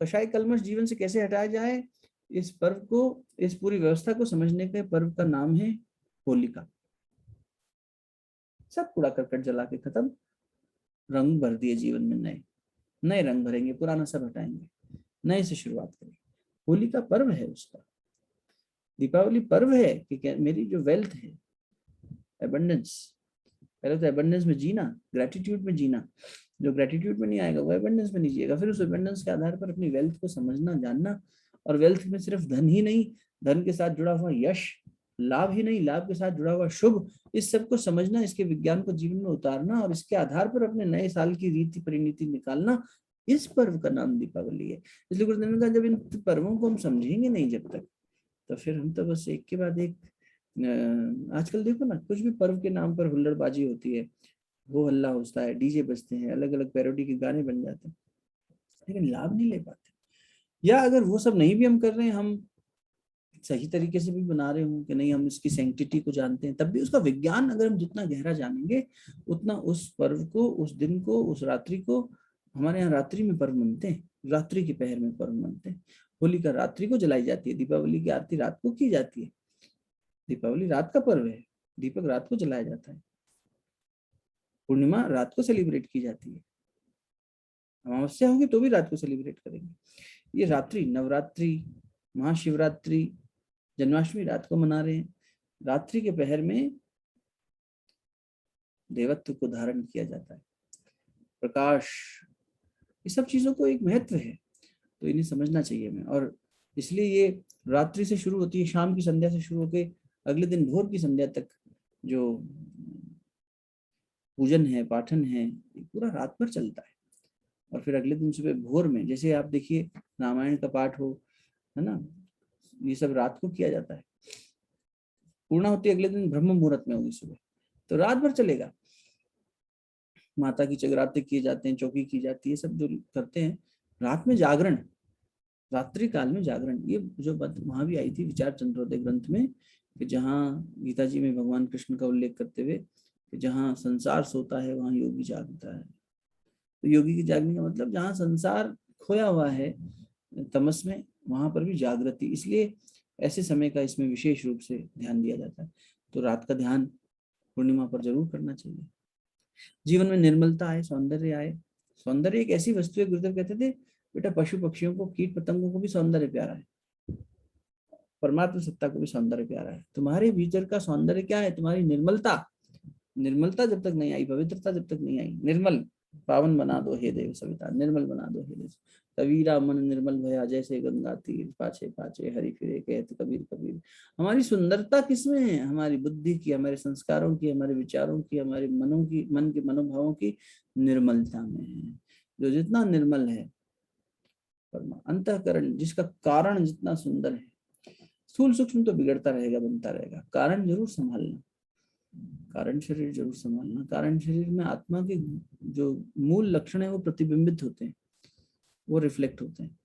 S1: कषाय कलमश जीवन से कैसे हटाया जाए, इस पर्व को, इस पूरी व्यवस्था को समझने के पर्व का नाम है होलिका। सब कूड़ा करकट जला के खत्म, रंग भर दिए जीवन में, नए नए रंग भरेंगे, पुराना सब हटाएंगे, नए से शुरुआत करेंगे। होली का पर्व है उसका। दीपावली पर्व है कि मेरी जो वेल्थ है, एबंडेंस, पहले तो एबंडेंस में जीना, ग्रेटिट्यूड में जीना। जो ग्रेटिट्यूड में नहीं आएगा वो एबंडेंस में नहीं जिएगा। फिर उस एबंडेंस के आधार पर अपनी वेल्थ को समझना, जानना, और वेल्थ में सिर्फ धन ही नहीं, धन के साथ जुड़ा हुआ यश, लाभ ही नहीं, लाभ के साथ जुड़ा हुआ शुभ, इस सब को समझना, इसके विज्ञान को जीवन में उतारना और इसके आधार पर अपने नए साल की रीति परिणति निकालना, इस पर्व का नाम दीपावली है। इसलिए गुरुदेव ने कहा जब इन पर्वों को हम समझेंगे नहीं जब तक, तो फिर हम तो बस एक के बाद एक, आजकल देखो ना, कुछ भी पर्व के नाम पर हुल्लड़बाजी होती है। वो हल्ला होता है, डीजे बजते हैं, अलग अलग पैरोडी के गाने बन जाते हैं, लेकिन लाभ नहीं ले पाते। या अगर वो सब नहीं भी हम कर रहे हैं, हम सही तरीके से भी बना रहे हो कि नहीं, हम इसकी सैंक्टिटी को जानते हैं, तब भी उसका विज्ञान अगर हम जितना गहरा जानेंगे, उतना उस पर्व को, उस दिन को, उस रात्रि को, हमारे यहाँ रात्रि में पर्व मनते हैं, रात्रि के पहर में पर्व मनते हैं। होली का रात्रि को जलाई जाती है, दीपावली की आरती रात को की जाती है। दीपावली रात का पर्व है, दीपक रात को जलाया जाता है। पूर्णिमा रात को सेलिब्रेट की जाती है, अमावस्या होगी तो भी रात को सेलिब्रेट करेंगे। ये रात्रि, नवरात्रि, महाशिवरात्रि, जन्माष्टमी रात को मना रहे हैं। रात्रि के पहर में देवत्व को धारण किया जाता है, प्रकाश, ये सब चीजों को एक महत्व है, तो इन्हें समझना चाहिए हमें। और इसलिए ये रात्रि से शुरू होती है, शाम की संध्या से शुरू होकर अगले दिन भोर की संध्या तक जो पूजन है, पाठन है, पूरा रात भर चलता है। और फिर अगले दिन सुबह भोर में, जैसे आप देखिए रामायण का पाठ हो, है ना, ये सब रात को किया जाता है। पूर्णाहुति अगले दिन ब्रह्म मुहूर्त में होगी सुबह, तो रात भर चलेगा। माता की जगराते किए जाते हैं, चौकी की जाती है, सब जो करते हैं। रात में जागरण, रात्रि काल में जागरण, ये जो बात वहां भी आई थी विचार चंद्रोदय ग्रंथ में, कि जहाँ गीता जी में भगवान कृष्ण का उल्लेख करते हुए कि जहाँ संसार सोता है वहां योगी जागता है। तो योगी की जागने का मतलब जहाँ संसार खोया हुआ है तमस में, वहां पर भी जागृति, इसलिए ऐसे समय का इसमें विशेष रूप से ध्यान दिया जाता है। तो रात का ध्यान पूर्णिमा पर जरूर करना चाहिए। जीवन में निर्मलता आए, सौंदर्य आए। सौंदर्य एक ऐसी वस्तु है, गुरुदेव कहते थे बेटा पशु पक्षियों को, कीट पतंगों को भी सौंदर्य प्यारा है, परमात्मा सत्ता को भी सौंदर्य प्यारा है। तुम्हारे भीतर का सौंदर्य क्या है? तुम्हारी निर्मलता। निर्मलता जब तक नहीं आई, पवित्रता जब तक नहीं आई, निर्मल, पावन बना दो हे देव सविता, निर्मल बना दो हे देव। कबीरा मन निर्मल भया जैसे गंगा तीर, पाछे पाछे हरि फिरे कहत कबीर कबीर। हमारी सुंदरता किसमें है? हमारी बुद्धि की, हमारे संस्कारों की, हमारे विचारों की, हमारे मनों की, मन के मनोभावों की निर्मलता में है। जो जितना निर्मल है, अंतःकरण जिसका कारण जितना सुंदर है, स्थूल सूक्ष्म तो बिगड़ता रहेगा, बनता रहेगा, कारण जरूर संभालना, कारण शरीर जरूर संभालना। कारण शरीर में आत्मा के जो मूल लक्षण है वो प्रतिबिंबित होते हैं, वो रिफ्लेक्ट होते हैं।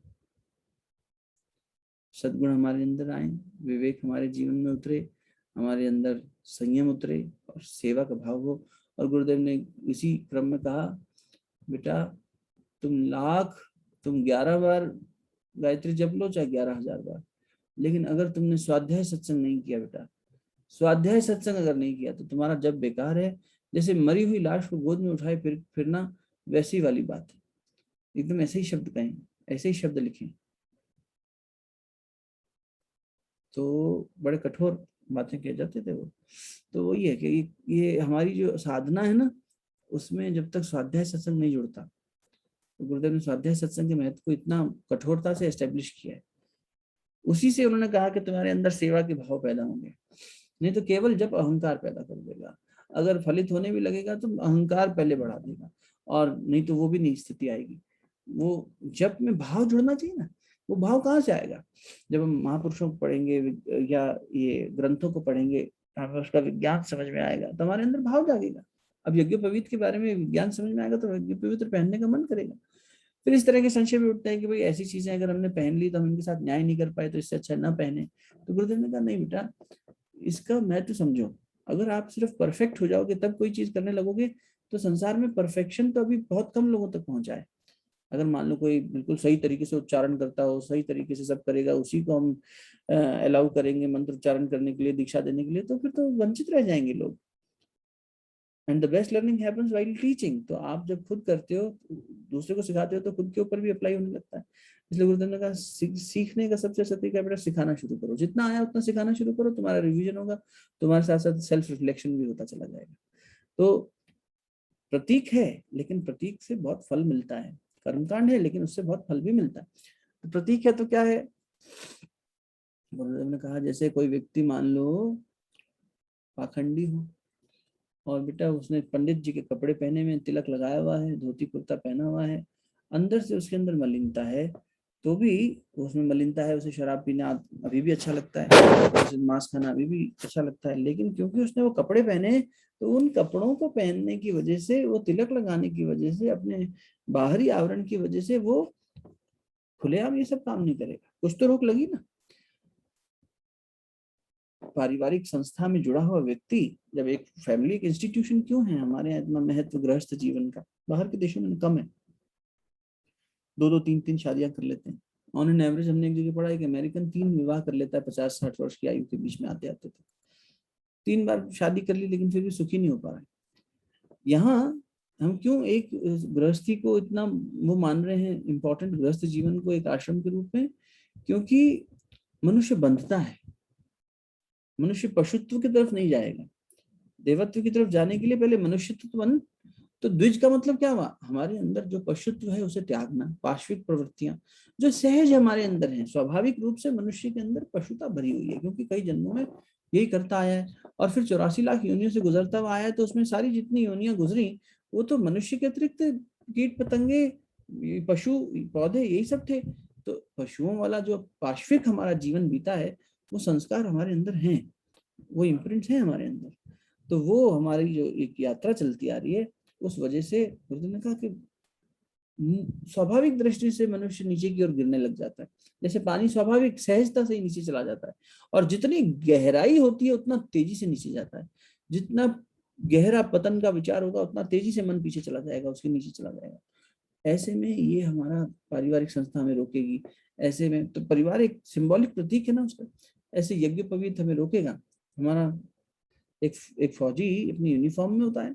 S1: सद्गुण हमारे अंदर आए, विवेक हमारे जीवन में उतरे, हमारे अंदर संयम उतरे और सेवा का भाव हो। और गुरुदेव ने इसी क्रम में कहा बेटा तुम 11 बार गायत्री जप लो, चाहे 11,000 बार, लेकिन अगर तुमने स्वाध्याय सत्संग नहीं किया बेटा, स्वाध्याय सत्संग अगर नहीं किया तो तुम्हारा जब बेकार है। जैसे मरी हुई लाश को गोद में उठाए फिरना, वैसी वाली बात है। एकदम ऐसे ही शब्द कहें, ऐसे ही शब्द लिखें। तो बड़े कठोर बातें कह जाते थे वो। तो वही है कि ये हमारी जो साधना है ना, उसमें जब तक स्वाध्याय सत्संग नहीं जुड़ता, तो गुरुदेव ने स्वाध्याय सत्संग के महत्व को इतना कठोरता से एस्टेब्लिश किया है। उसी से उन्होंने कहा कि तुम्हारे अंदर सेवा के भाव पैदा होंगे, नहीं तो केवल जब अहंकार पैदा कर देगा। अगर फलित होने भी लगेगा तो अहंकार पहले बढ़ा देगा, और नहीं तो वो भी नहीं स्थिति आएगी। वो जप में भाव जुड़ना चाहिए ना, वो भाव कहाँ से आएगा? जब हम महापुरुषों को पढ़ेंगे या ये ग्रंथों को पढ़ेंगे, हमें उसका विज्ञान समझ में आएगा तो हमारे अंदर भाव जागेगा। अब यज्ञोपवीत के बारे में विज्ञान समझ में आएगा तो यज्ञोपवीत पहनने का मन करेगा। फिर इस तरह के संशय भी उठते हैं कि भाई ऐसी चीजें अगर हमने पहन ली तो हम इनके साथ न्याय नहीं कर पाए, तो इससे अच्छा ना पहने। तो गुरुदेव ने कहा नहीं बेटा, इसका महत्व समझो। अगर आप सिर्फ परफेक्ट हो जाओगे तब कोई चीज करने लगोगे, तो संसार में परफेक्शन तो अभी बहुत कम लोगों तक पहुंचा है। अगर मान लो कोई बिल्कुल सही तरीके से उच्चारण करता हो, सही तरीके से सब करेगा, उसी को हम अलाउ करेंगे मंत्र उच्चारण करने के लिए, दीक्षा देने के लिए, तो फिर तो वंचित रह जाएंगे लोग। And the best learning happens while teaching. तो आप जब खुद करते हो, दूसरे को सिखाते हो, तो खुद के ऊपर भी अप्लाई होने लगता है। इसलिए गुरुदेव ने कहा सीखने का सबसे अच्छा तरीका बेटा सिखाना शुरू करो, जितना आया उतना सिखाना शुरू करो, तुम्हारा रिवीजन होगा, तुम्हारे साथ साथ सेल्फ रिफ्लेक्शन भी होता चला जाएगा। तो प्रतीक है, लेकिन प्रतीक से बहुत फल मिलता है। कर्मकांड है लेकिन उससे बहुत फल भी मिलता है। तो प्रतीक है तो क्या है? गुरुदेव ने कहा जैसे कोई व्यक्ति मान लो पाखंडी हो, और बेटा उसने पंडित जी के कपड़े पहने में, तिलक लगाया हुआ है, धोती कुर्ता पहना हुआ है, अंदर से उसके अंदर मलिनता है, तो भी उसमें मलिनता है, उसे शराब पीना अभी भी अच्छा लगता है, उसे मांस खाना अभी भी अच्छा लगता है, लेकिन क्योंकि उसने वो कपड़े पहने, तो उन कपड़ों को पहनने की वजह से, वो तिलक लगाने की वजह से, अपने बाहरी आवरण की वजह से वो खुलेआम ये सब काम नहीं करेगा। कुछ तो रोक लगी ना। पारिवारिक संस्था में जुड़ा हुआ व्यक्ति, जब एक फैमिली, एक इंस्टीट्यूशन क्यों है हमारे यहाँ इतना महत्व गृहस्थ जीवन का, बाहर के देशों में कम है। 2-2 3-3 शादियां कर लेते हैं। ऑन एन एवरेज हमने एक जगह पढ़ा है कि अमेरिकन 3 विवाह कर लेता है 50-60 वर्ष की आयु के बीच में आते आते तक। 3 बार शादी कर ली लेकिन फिर भी सुखी नहीं हो पा रहा है। यहाँ हम क्यों एक गृहस्थी को इतना वो मान रहे हैं इंपॉर्टेंट, गृहस्थ जीवन को एक आश्रम के रूप में? क्योंकि मनुष्य बंधता है, मनुष्य पशुत्व की तरफ नहीं जाएगा। देवत्व की तरफ जाने के लिए पहले मनुष्यत्व तो बन। तो द्विज का मतलब क्या हुआ? हमारे अंदर जो पशुत्व है उसे त्यागना, पाश्विक प्रवृत्तियां जो सहज हमारे अंदर हैं। स्वाभाविक रूप से मनुष्य के अंदर पशुता भरी हुई है, क्योंकि कई जन्मों में यही करता आया है, और फिर 84 लाख योनियों से गुजरता हुआ आया है। तो उसमें सारी जितनी योनियां गुजरी, वो तो मनुष्य के अतिरिक्त कीट पतंगे, पशु, पौधे, यही सब थे। तो पशुओं वाला जो पाश्विक हमारा जीवन बीता है, वो संस्कार हमारे अंदर हैं, वो इम्प्रिंट्स हैं हमारे अंदर। तो वो हमारी जो एक यात्रा चलती आ रही है, उस वजह से गुरुदेव ने कहा कि स्वाभाविक दृष्टि से मनुष्य नीचे की ओर गिरने लग जाता है। जैसे पानी स्वाभाविक सहजता से ही नीचे चला जाता है, और जितनी गहराई होती है उतना तेजी से नीचे जाता है। जितना गहरा पतन का विचार होगा उतना तेजी से मन पीछे चला जाएगा, उसके नीचे चला जाएगा। ऐसे में ये हमारा पारिवारिक संस्था हमें रोकेगी। ऐसे में तो परिवार एक सिंबॉलिक प्रतीक है ना उसका। ऐसे यज्ञोपवीत हमें रोकेगा। हमारा एक एक फौजी अपनी यूनिफॉर्म में होता है,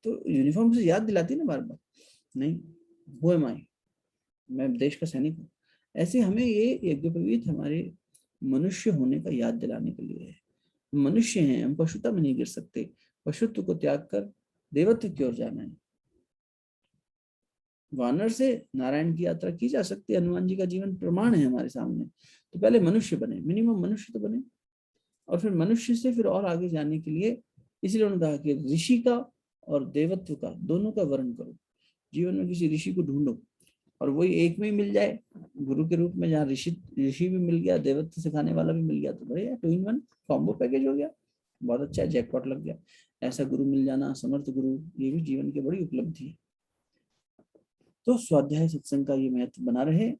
S1: तो यूनिफॉर्म से याद दिलाती है ना बार बार, नहीं, हु एम आई, मैं देश का सैनिक हूँ। ऐसे हमें ये यज्ञोपवीत हमारे मनुष्य होने का याद दिलाने के लिए है। हम मनुष्य हैं, हम पशुता में नहीं गिर सकते। पशुत्व को त्याग कर देवत्व की ओर जाना है। वानर से नारायण की यात्रा की जा सकती है, हनुमान जी का जीवन प्रमाण है हमारे सामने। तो पहले मनुष्य बने, मिनिमम मनुष्य तो बने, और फिर मनुष्य से फिर और आगे जाने के लिए, इसलिए उन्होंने कहा कि ऋषि का और देवत्व का दोनों का वर्ण करो। जीवन में किसी ऋषि को ढूंढो, और वही एक में ही मिल जाए गुरु के रूप में, जहाँ ऋषि ऋषि भी मिल गया, देवत्व सिखाने वाला भी मिल गया, तो बढ़िया, 2 in 1 कॉम्बो पैकेज हो गया, बहुत अच्छा है, जैकपॉट लग गया। ऐसा गुरु मिल जाना, समर्थ गुरु, ये भी जीवन की बड़ी उपलब्धि है। तो स्वाध्याय सत्संग का ये महत्व बना रहे।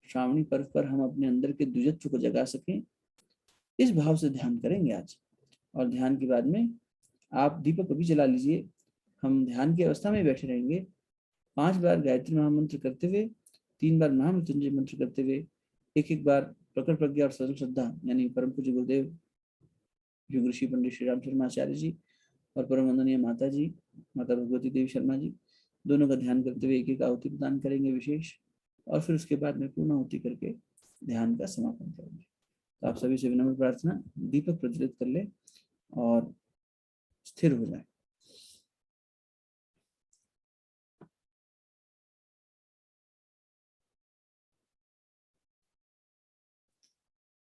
S1: श्रावणी पर्व पर हम अपने अंदर के द्विजत्व को जगा सकें, इस भाव से ध्यान करेंगे आज। और ध्यान के बाद में आप दीपक अभी जला लीजिए, हम ध्यान की अवस्था में बैठे रहेंगे। 5 बार गायत्री महामंत्र करते हुए, 3 बार महामृत्युंजय मंत्र करते हुए, एक बार प्रकट प्रज्ञा और सरल श्रद्धा यानी परम पूज्य गुरुदेव युग ऋषि पंडित श्री राम शर्मा आचार्य जी और परम वंदनीय माता जी, माता भगवती देवी शर्मा जी, दोनों का ध्यान करते हुए एक आहुति प्रदान करेंगे विशेष, और फिर उसके बाद में पूर्ण आहुति करके ध्यान का समापन करेंगे। तो आप सभी से विनम्र प्रार्थना, दीपक प्रज्वलित कर ले और स्थिर हो जाए।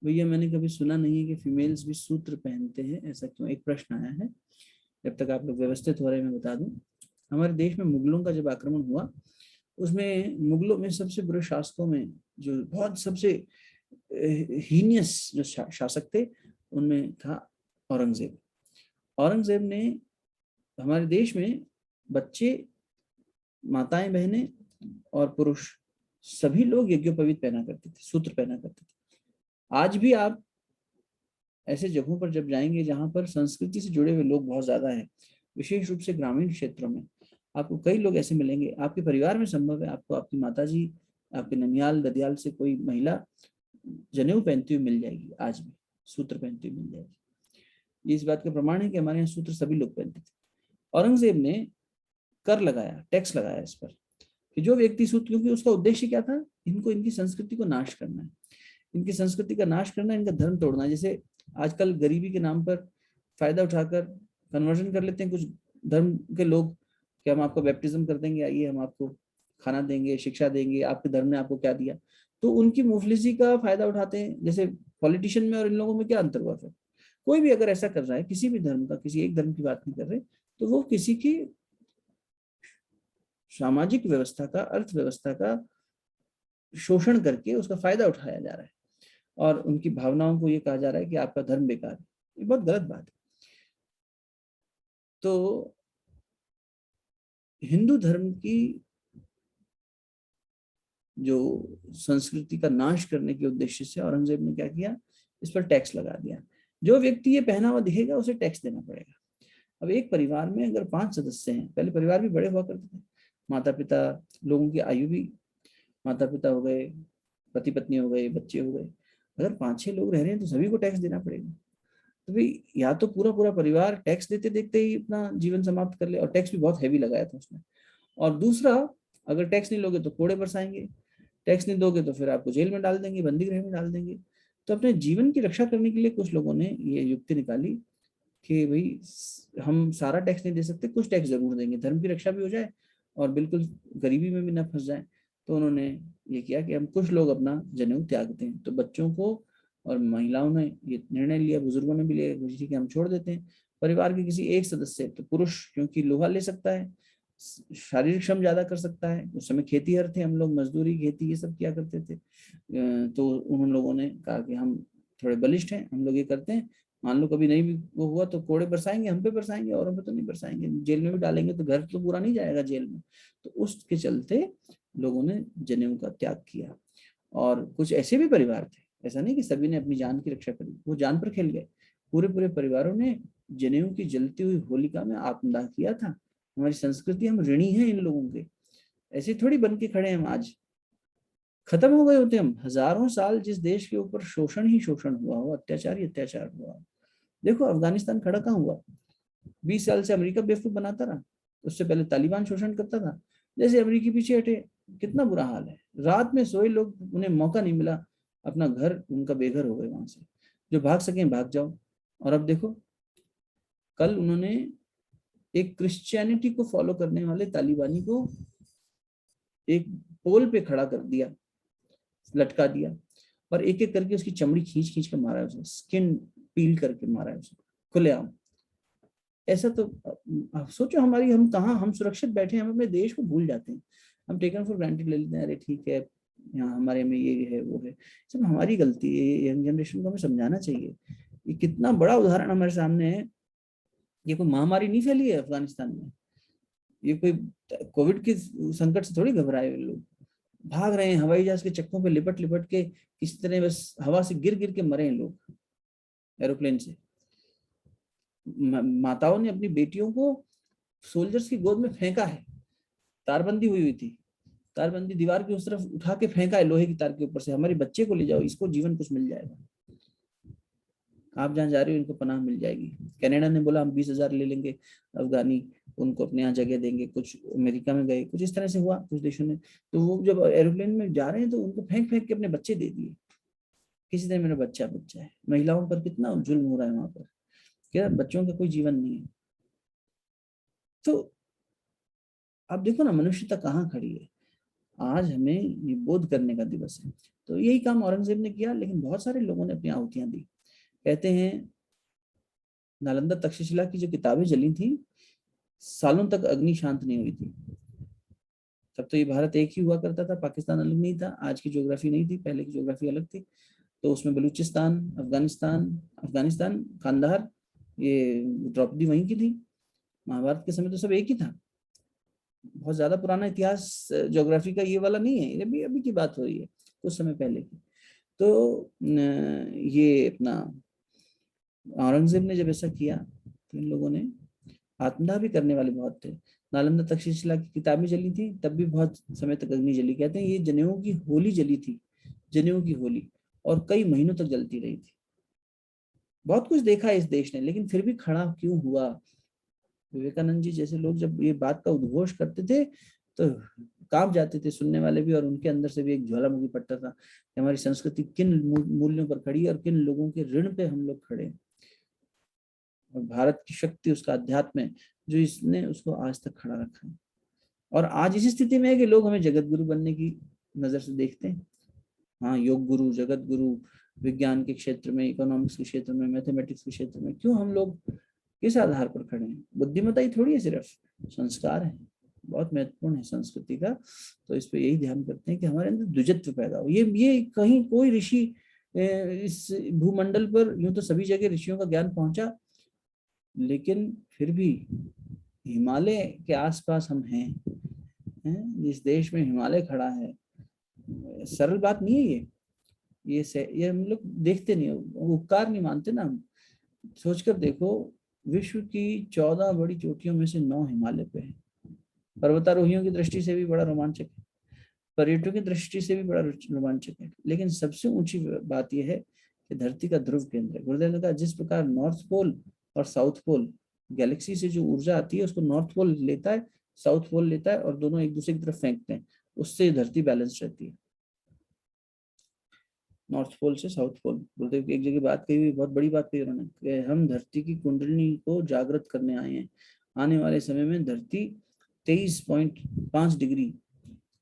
S1: भैया मैंने कभी सुना नहीं है कि फीमेल्स भी सूत्र पहनते हैं, ऐसा क्यों? एक प्रश्न आया है। जब तक आप लोग व्यवस्थित हो रहे हैं मैं बता दूं, हमारे देश में मुगलों का जब आक्रमण हुआ, उसमें मुगलों में सबसे बुरे शासकों में जो बहुत सबसे हीनियस जो शासक थे, उनमें था औरंगजेब। औरंगजेब ने हमारे देश में बच्चे, माताएं, बहनें और पुरुष सभी लोग यज्ञोपवीत पहना करते थे, सूत्र पहना करते थे। आज भी आप ऐसे जगहों पर जब जाएंगे जहां पर संस्कृति से जुड़े हुए लोग बहुत ज्यादा हैं, विशेष रूप से ग्रामीण क्षेत्रों में, आपको कई लोग ऐसे मिलेंगे। आपके परिवार में संभव है आपको आपकी माताजी, आपके ननियाल ददियाल से कोई महिला जनेऊ पहनती हुई मिल जाएगी, आज भी सूत्र पहनती हुई मिल जाएगी। इस बात का प्रमाण है कि हमारे यहाँ सूत्र सभी लोग पहनते थे। औरंगजेब ने कर लगाया, टैक्स लगाया इस पर कि जो व्यक्ति सूत्र, क्योंकि उसका उद्देश्य क्या था, इनको, इनकी संस्कृति को नाश करना है, इनकी संस्कृति का नाश करना, इनका धर्म तोड़ना है। जैसे आजकल गरीबी के नाम पर फायदा उठाकर कन्वर्जन कर लेते हैं कुछ धर्म के लोग कि हम आपको बैप्टिज्म कर देंगे, आइए हम आपको खाना देंगे, शिक्षा देंगे, आपके धर्म ने आपको क्या दिया। तो उनकी मुफलिसी का फायदा उठाते हैं। जैसे पॉलिटिशियन में और इन लोगों में क्या अंतर हुआ? फिर कोई भी अगर ऐसा कर रहा है, किसी भी धर्म का, किसी एक धर्म की बात नहीं कर रहे, तो वो किसी की सामाजिक व्यवस्था का, अर्थव्यवस्था का, शोषण करके उसका फायदा उठाया जा रहा है और उनकी भावनाओं को ये कहा जा रहा है कि आपका धर्म बेकार है। ये बहुत गलत बात है। तो हिंदू धर्म की जो संस्कृति का नाश करने के उद्देश्य से औरंगजेब ने क्या किया, इस पर टैक्स लगा दिया। जो व्यक्ति ये पहना हुआ दिखेगा उसे टैक्स देना पड़ेगा। अब एक परिवार में अगर 5 सदस्य हैं, पहले परिवार भी बड़े हुआ करते थे, माता पिता, लोगों की आयु भी, माता पिता हो गए, पति पत्नी हो गए, बच्चे हो गए, अगर 5-6 लोग रह रहे हैं तो सभी को टैक्स देना पड़ेगा। तो भाई या तो पूरा पूरा परिवार टैक्स देते देखते ही अपना जीवन समाप्त कर ले, और टैक्स भी बहुत हैवी लगाया था उसने। और दूसरा, अगर टैक्स नहीं लोगे तो कोड़े बरसाएंगे, टैक्स नहीं दोगे तो फिर आपको जेल में डाल देंगे, बंदी गृह में डाल देंगे। तो अपने जीवन की रक्षा करने के लिए कुछ लोगों ने ये युक्ति निकाली कि भाई हम सारा टैक्स नहीं दे सकते, कुछ टैक्स जरूर देंगे, धर्म की रक्षा भी हो जाए और बिल्कुल गरीबी में भी ना फंस जाए। तो उन्होंने ये किया कि हम कुछ लोग अपना जनेऊ त्यागते हैं। तो बच्चों को और महिलाओं ने ये निर्णय लिया, बुजुर्गों ने भी लिया कि हम छोड़ देते हैं। परिवार के किसी एक सदस्य, तो पुरुष क्योंकि लोहा ले सकता है, शारीरिक श्रम ज्यादा कर सकता है, उस समय खेतीहर थे हम लोग, मजदूरी खेती ये सब किया करते थे, तो उन लोगों ने कहा कि हम थोड़े बलिष्ठ हैं, हम लोग ये करते हैं, मान लो कभी नहीं भी वो हुआ तो कोड़े बरसाएंगे, हम पे बरसाएंगे, औरों पे तो नहीं बरसाएंगे, जेल में भी डालेंगे तो घर तो पूरा नहीं जाएगा जेल में। तो उसके चलते लोगों ने जनेऊ का त्याग किया। और कुछ ऐसे भी परिवार थे, ऐसा नहीं कि सभी ने अपनी जान की रक्षा करी, वो जान पर खेल गए। पूरे पूरे परिवारों ने जनेऊ की जलती हुई होलिका में आत्मदाह किया था। हमारी संस्कृति, हम ऋणी हैं इन लोगों के, ऐसे थोड़ी बन के खड़े हैं हम आज। खत्म हो गए होते हम। हजारों साल जिस देश के ऊपर शोषण ही शोषण हुआ हो, अत्याचार ही अत्याचार हुआ। देखो अफगानिस्तान खड़ा कहाँ हुआ, 20 साल से अमेरिका बेवकूफ बनाता रहा, उससे पहले तालिबान शोषण करता था, जैसे अमेरिकी पीछे हटे कितना बुरा हाल है। रात में सोए लोग, उन्हें मौका नहीं मिला, अपना घर उनका बेघर हो गए वहां से। जो भाग सके भाग जाओ। और अब देखो, कल उन्होंने एक क्रिश्चियनिटी को फॉलो करने वाले तालिबानी को एक पोल पे खड़ा कर दिया, लटका दिया, और एक एक करके उसकी चमड़ी खींच खींच कर मारा है उसे, स्किन पील करके मारा है उसे खुलेआम। ऐसा तो सोचो हमारी, हम कहाँ, हम सुरक्षित बैठे हैं, हम अपने देश को भूल जाते हैं, हम टेकन फॉर ग्रांटेड ले लेते हैं, अरे ठीक है यहाँ हमारे में ये है वो है, सब हमारी गलती है। यंग जनरेशन को हमें समझाना चाहिए। ये कितना बड़ा उदाहरण हमारे सामने है। ये कोई महामारी नहीं फैली है अफगानिस्तान में, ये कोई कोविड के संकट से थोड़ी घबराए हुए लोग, भाग रहे हैं हवाई जहाज के चक्कों पे लिपट लिपट के, किसी तरह बस हवा से गिर गिर के मरे हैं लोग एरोप्लेन से। माताओं ने अपनी बेटियों को सोल्जर्स की गोद में फेंका है, तारबंदी हुई हुई थी, तारबंदी दीवार की उस तरफ उठा के फेंका है लोहे की तार के ऊपर से, हमारे बच्चे को ले जाओ, इसको जीवन कुछ मिल जाएगा, आप जहाँ जा रहे हो इनको पनाह मिल जाएगी। कनाडा ने बोला हम 20,000 ले लेंगे अफगानी, उनको अपने यहाँ जगह देंगे। कुछ अमेरिका में गए, कुछ इस तरह से हुआ कुछ देशों ने। तो वो जब एरोप्लेन में जा रहे हैं तो उनको फेंक फेंक के अपने बच्चे दे दिए, किसी तरह मेरा बच्चा बच्चा है। महिलाओं पर कितना जुल्म हो रहा है वहां पर, क्या बच्चों का कोई जीवन नहीं है। तो आप देखो ना मनुष्यता कहाँ खड़ी है। आज हमें ये बोध करने का दिवस है। तो यही काम औरंगजेब ने किया, लेकिन बहुत सारे लोगों ने अपनी आहुतियां दी। कहते हैं नालंदा तक्षशिला की जो किताबें जली थी, सालों तक अग्नि शांत नहीं हुई थी। तब तो ये भारत एक ही हुआ करता था, पाकिस्तान अलग नहीं था, आज की ज्योग्राफी नहीं थी, पहले की ज्योग्राफी अलग थी। तो उसमें बलूचिस्तान, अफगानिस्तान, अफगानिस्तान कांधार, ये द्रौपदी वहीं की थी। महाभारत के समय तो सब एक ही था। बहुत ज्यादा पुराना इतिहास ज्योग्राफी का ये वाला नहीं है, ये भी अभी की बात हो रही है, कुछ समय पहले की। तो ये अपना औरंगजेब ने जब ऐसा किया तो इन लोगों ने, आत्मदाह भी करने वाले बहुत थे। नालंदा तक्षशिला की किताबें जली थी, तब भी बहुत समय तक अग्नि जली। कहते हैं ये जनेऊ की होली जली थी, जनेऊ की होली, और कई महीनों तक जलती रही थी। बहुत कुछ देखा है इस देश ने, लेकिन फिर भी खड़ा क्यों हुआ। विवेकानंद जी जैसे लोग जब ये बात का उद्घोष करते थे तो कांप जाते थे सुनने वाले भी, और उनके अंदर से भी एक ज्वालामुखी पड़ता था कि हमारी संस्कृति किन मूल्यों पर खड़ी है और किन लोगों के ऋण पे हम लोग खड़े हैं। और भारत की शक्ति उसका अध्यात्म है जो इसने उसको आज तक खड़ा रखा है। और आज इसी स्थिति में है कि लोग हमें जगत गुरु बनने की नजर से देखते हैं। हाँ, योग गुरु, जगत गुरु, विज्ञान के क्षेत्र में, इकोनॉमिक्स के क्षेत्र में, मैथमेटिक्स के क्षेत्र में, क्यों हम लोग किस आधार पर खड़े हैं। बुद्धिमत्ता ही थोड़ी है, सिर्फ संस्कार है, बहुत महत्वपूर्ण है संस्कृति का। तो इस पे यही ध्यान करते हैं कि हमारे अंदर द्विजत्व पैदा हो। ये कहीं कोई ऋषि इस भूमंडल पर, यूं तो सभी जगह ऋषियों का ज्ञान पहुंचा, लेकिन फिर भी हिमालय के आसपास हम हैं, जिस देश में हिमालय खड़ा है, सरल बात नहीं है ये हम लोग देखते नहीं, उपकार नहीं मानते ना हम। सोचकर देखो, विश्व की 14 बड़ी चोटियों में से 9 हिमालय पे है। पर्वतारोहियों की दृष्टि से भी बड़ा रोमांचक है, पर्यटकों की दृष्टि से भी बड़ा रोमांचक है, लेकिन सबसे ऊंची बात यह है कि धरती का ध्रुव केंद्र है। गुरुदेव ने कहा जिस प्रकार नॉर्थ पोल और साउथ पोल, गैलेक्सी से जो ऊर्जा आती है उसको नॉर्थ पोल लेता है, साउथ पोल लेता है, और दोनों एक दूसरे की तरफ फेंकते हैं, उससे धरती बैलेंस रहती है। नॉर्थ पोल से साउथ पोल, गुरुदेव की एक जगह बात कही हुई, बहुत बड़ी बात कही उन्होंने कि हम धरती की कुंडलिनी को जागृत करने आए हैं। आने वाले समय में धरती 23.5 डिग्री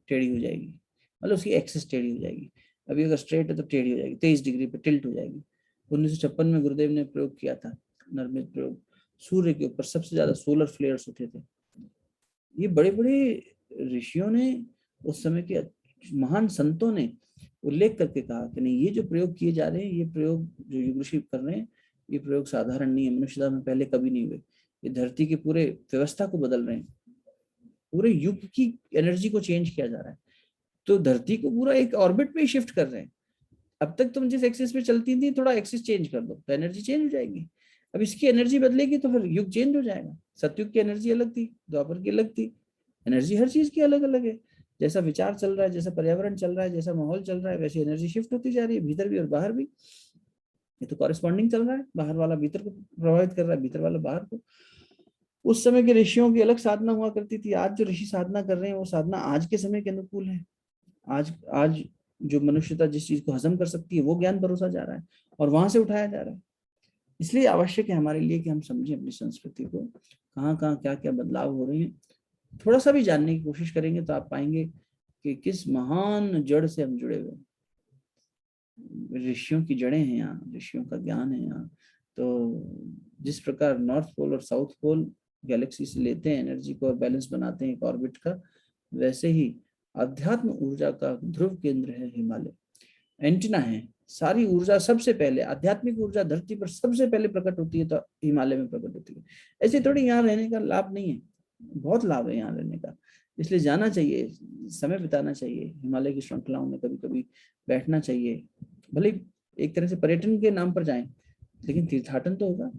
S1: टेढ़ी हो जाएगी, मतलब उसकी एक्सिस टेढ़ी हो जाएगी। अभी अगर स्ट्रेट है तो टेढ़ी हो जाएगी, 23 डिग्री पे टिल्ट हो जाएगी। 1956 में गुरुदेव ने प्रयोग किया था, नर्मित प्रयोग। सूर्य के ऊपर सबसे ज्यादा सोलर फ्लेयर्स उठे थे। ये बड़े बड़े ऋषियों ने, उस समय के महान संतों ने उल्लेख करके कहा कि नहीं, ये जो प्रयोग किए जा रहे हैं, ये प्रयोग जो युग ऋषि कर रहे हैं, ये प्रयोग साधारण नहीं है, मनुष्यता में पहले कभी नहीं हुए। ये धरती के पूरे व्यवस्था को बदल रहे हैं, पूरे युग की एनर्जी को चेंज किया जा रहा है। तो धरती को पूरा एक ऑर्बिट में शिफ्ट कर रहे हैं। अब तक तुम जिस एक्सिस पे चलती थी, थोड़ा एक्सिस चेंज कर दो तो एनर्जी चेंज हो जाएगी। अब इसकी एनर्जी बदलेगी तो फिर युग चेंज हो जाएगा। सतयुग की एनर्जी अलग थी, द्वापर की अलग थी। एनर्जी हर चीज की अलग अलग है। जैसा विचार चल रहा है, जैसा पर्यावरण चल रहा है, जैसा माहौल चल रहा है, वैसी एनर्जी शिफ्ट होती जा रही है, भीतर भी और बाहर भी। ये तो कॉरेस्पॉन्डिंग चल रहा है, बाहर वाला भीतर को प्रभावित कर रहा है, भीतर वाला बाहर को। उस समय के ऋषियों की अलग साधना हुआ करती थी। आज जो ऋषि साधना कर रहे हैं, वो साधना आज के समय के अनुकूल है। आज आज जो मनुष्यता जिस चीज को हजम कर सकती है, वो ज्ञान परोसा जा रहा है और वहां से उठाया जा रहा है। इसलिए आवश्यक है हमारे लिए कि हम समझें अपनी संस्कृति को, कहाँ कहाँ क्या क्या बदलाव हो रहे हैं। थोड़ा सा भी जानने की कोशिश करेंगे तो आप पाएंगे कि किस महान जड़ से हम जुड़े हुए हैं। ऋषियों की जड़ें हैं यहाँ, ऋषियों का ज्ञान है यहाँ। तो जिस प्रकार नॉर्थ पोल और साउथ पोल गैलेक्सी से लेते हैं एनर्जी को और बैलेंस बनाते हैं एक ऑर्बिट का, वैसे ही अध्यात्म ऊर्जा का ध्रुव केंद्र है हिमालय, एंटीना है। सारी ऊर्जा सबसे पहले, आध्यात्मिक ऊर्जा धरती पर सबसे पहले प्रकट होती है तो हिमालय में प्रकट होती है। ऐसे थोड़ी यहाँ रहने का लाभ नहीं है, बहुत लाभ है यहाँ रहने का। इसलिए जाना चाहिए, समय बिताना चाहिए हिमालय की श्रृंखलाओं में, कभी कभी बैठना चाहिए। भले एक तरह से पर्यटन के नाम पर जाएं, लेकिन तीर्थाटन तो होगा।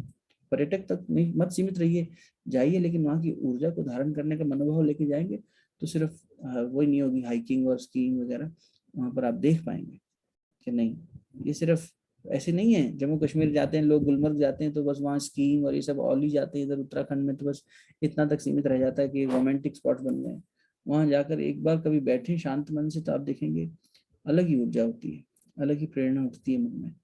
S1: पर्यटक तक नहीं मत सीमित रहिए, जाइए, लेकिन वहाँ की ऊर्जा को धारण करने का मनोभाव लेके जाएंगे तो सिर्फ वही नहीं होगी हाइकिंग और स्कीइंग वगैरह, वहाँ पर आप देख पाएंगे कि नहीं, ये सिर्फ ऐसे नहीं है। जम्मू कश्मीर जाते हैं लोग, गुलमर्ग जाते हैं तो बस वहाँ स्कीइंग और ये सब, औली जाते हैं इधर उत्तराखंड में तो बस इतना तक सीमित रह जाता है कि रोमांटिक स्पॉट बन गए। वहाँ जाकर एक बार कभी बैठे शांत मन से तो आप देखेंगे अलग ही ऊर्जा होती है, अलग ही प्रेरणा उठती है मन में,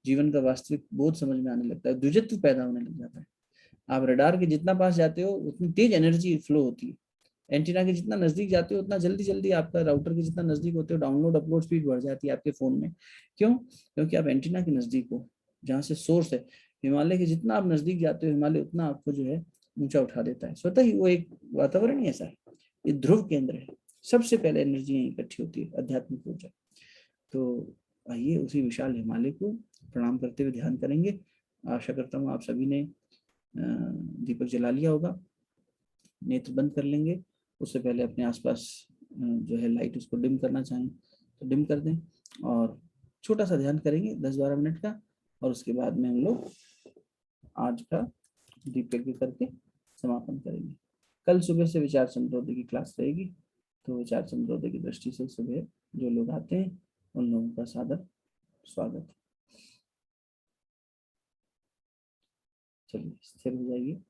S1: जीवन का वास्तविक बोध समझ में आने लगता है, द्विजत्व पैदा होने लग जाता है। आप रडार के जितना पास जाते हो उतनी तेज एनर्जी फ्लो होती है, एंटीना के जितना नजदीक जाते हो उतना जल्दी जल्दी, आपका राउटर के जितना नजदीक होते हो डाउनलोड अपलोड स्पीड बढ़ जाती है आपके फोन में। क्यों? क्योंकि आप एंटीना के नजदीक हो, जहाँ से सोर्स है। हिमालय के जितना आप नजदीक जाते हो, हिमालय उतना आपको जो है ऊंचा उठा देता है स्वतः ही। वो एक वातावरण ही ऐसा है, ये ध्रुव केंद्र है। सबसे पहले एनर्जी यहीं इकट्ठी होती है, आध्यात्मिक ऊर्जा। तो आइए उसी विशाल हिमालय को प्रणाम करते हुए ध्यान करेंगे। आशा करता हूँ आप सभी ने दीपक जला लिया होगा। नेत्र बंद कर लेंगे, उससे पहले अपने आसपास जो है लाइट उसको डिम करना चाहें तो डिम कर दें, और छोटा सा ध्यान करेंगे 10-12 मिनट का, और उसके बाद में हम लोग आज का दीप यज्ञ करके समापन करेंगे। कल सुबह से विचार संध्रोदय की क्लास रहेगी, तो विचार संध्रोदय की दृष्टि से सुबह जो लोग आते हैं उन लोगों का सादर स्वागत। चलिए स्थिर हो जाइए।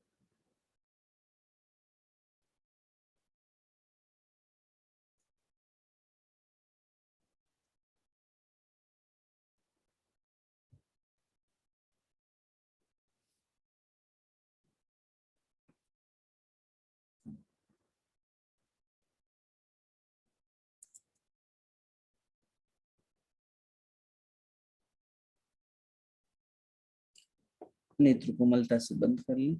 S1: नेत्र कोमलता से बंद कर लें।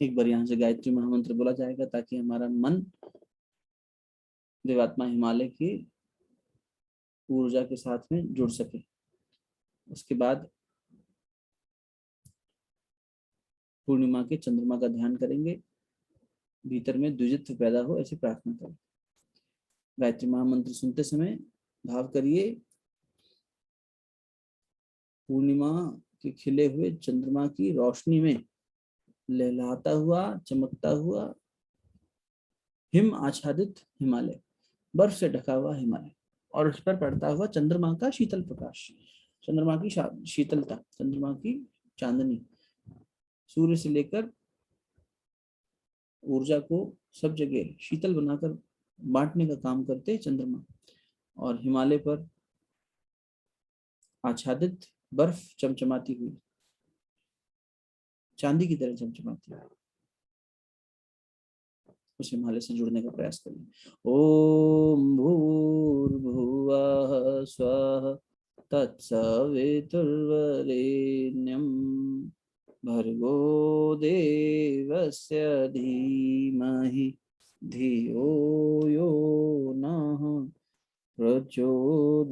S1: एक बार यहाँ से गायत्री महामंत्र बोला जाएगा ताकि हमारा मन देवात्मा हिमालय की ऊर्जा के साथ में जुड़ सके। उसके बाद पूर्णिमा के चंद्रमा का ध्यान करेंगे, भीतर में द्विजित्व पैदा हो ऐसी प्रार्थना करें। गायत्री महामंत्र सुनते समय भाव करिए पूर्णिमा के खिले हुए चंद्रमा की रोशनी में लहलहाता हुआ, चमकता हुआ हिम आच्छादित हिमालय, बर्फ से ढका हुआ हिमालय, और उस पर पड़ता हुआ चंद्रमा का शीतल प्रकाश, चंद्रमा की शीतलता, चंद्रमा की चांदनी, सूर्य से लेकर ऊर्जा को सब जगह शीतल बनाकर बांटने का काम करते चंद्रमा, और हिमालय पर आच्छादित बर्फ चमचमाती हुई, चांदी की तरह चमचमाती हुई, उस हिमालय से जुड़ने का प्रयास करिए। ओम भूर्भुवः स्वः तत्सवितुर्वरेण्यं भर्गो देवस्य धीमहि धियो यो नः प्रचोदयात्।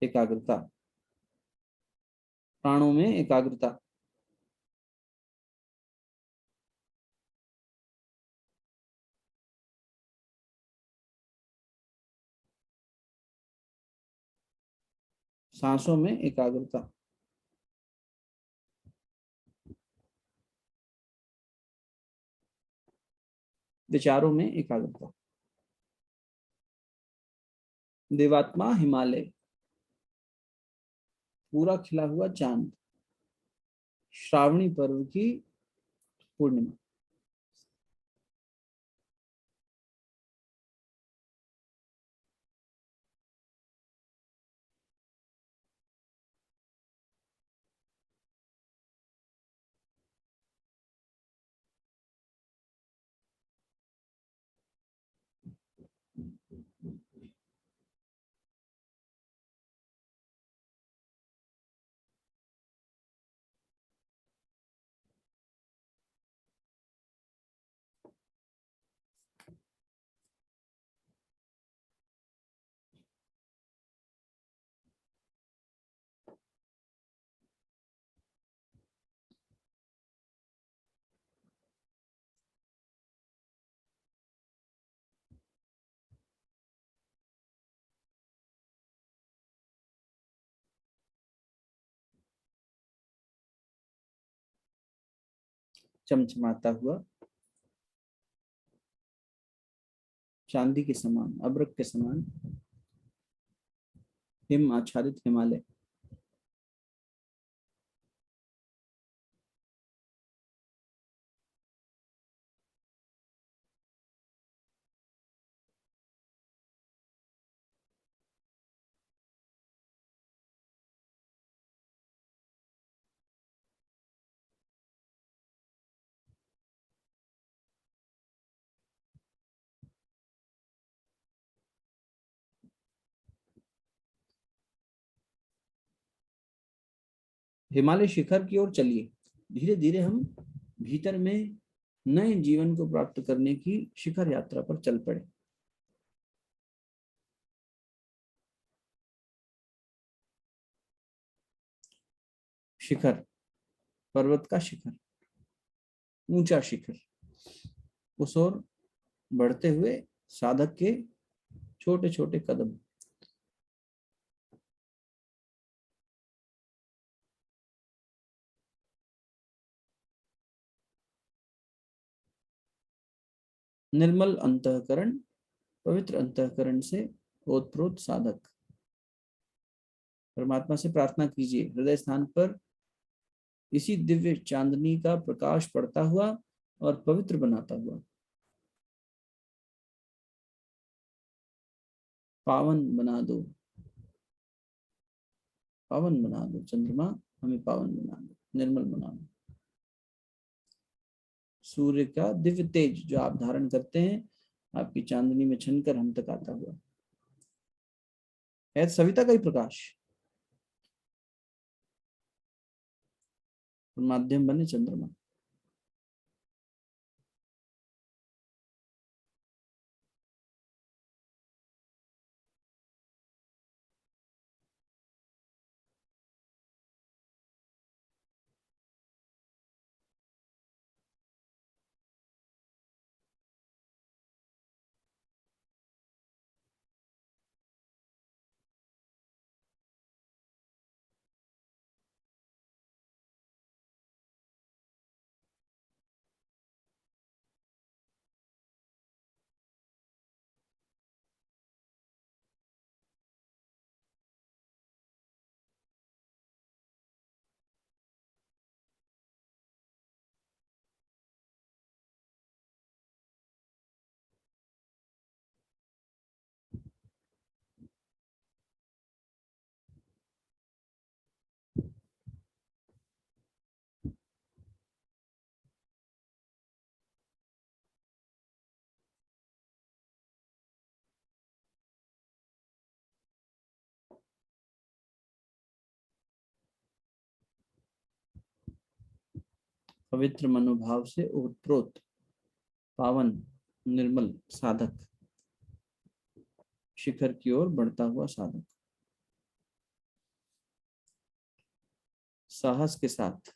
S1: एकाग्रता, प्राणों में एकाग्रता। सांसों में एकाग्रता। विचारों में एकाग्रता। देवात्मा हिमालय, पूरा खिला हुआ चांद, श्रावणी पर्व की पूर्णिमा। चमचमाता हुआ, चांदी के समान, अब्रक के समान हिम आच्छादित हिमालय। हिमालय शिखर की ओर चलिए। धीरे धीरे हम भीतर में नए जीवन को प्राप्त करने की शिखर यात्रा पर चल पड़े। शिखर, पर्वत का शिखर, ऊंचा शिखर, उस ओर बढ़ते हुए साधक के छोटे छोटे कदम। निर्मल अंतःकरण, पवित्र अंतःकरण से ओतप्रोत साधक। परमात्मा से प्रार्थना कीजिए हृदय स्थान पर इसी दिव्य चांदनी का प्रकाश पड़ता हुआ और पवित्र बनाता हुआ। पावन बना दो, पावन बना दो चंद्रमा, हमें पावन बना दो, निर्मल बना दो। सूर्य का दिव्य तेज जो आप धारण करते हैं आपकी चांदनी में छनकर हम तक आता हुआ है, सविता का ही प्रकाश। और माध्यम बने चंद्रमा। पवित्र मनोभाव से ओतप्रोत पावन निर्मल साधक, शिखर की ओर बढ़ता हुआ साधक, साहस के साथ,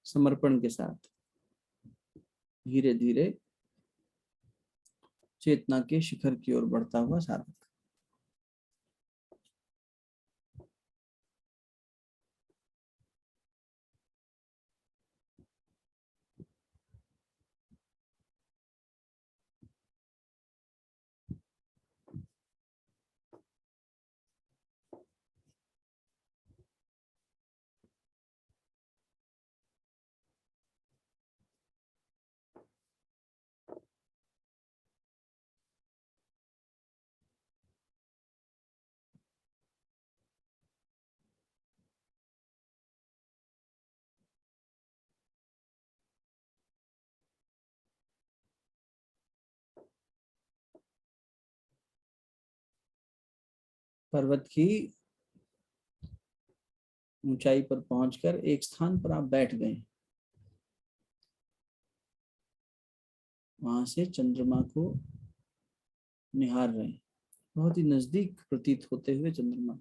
S1: समर्पण के साथ धीरे धीरे चेतना के शिखर की ओर बढ़ता हुआ साधक। पर्वत की ऊंचाई पर पहुंचकर एक स्थान पर आप बैठ गए। वहां से चंद्रमा को निहार रहे हैं, बहुत ही नजदीक प्रतीत होते हुए चंद्रमा।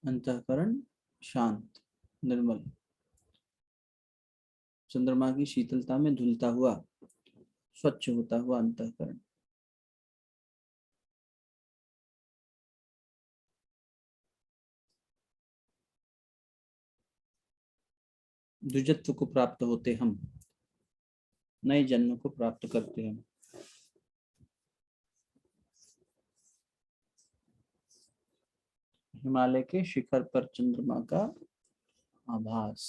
S1: अंतःकरण शांत, निर्मल, चंद्रमा की शीतलता में धुलता हुआ, स्वच्छ होता हुआ अंतःकरण। द्विजत्व को प्राप्त होते हम, नए जन्म को प्राप्त करते हम। हिमालय के शिखर पर चंद्रमा का आभास।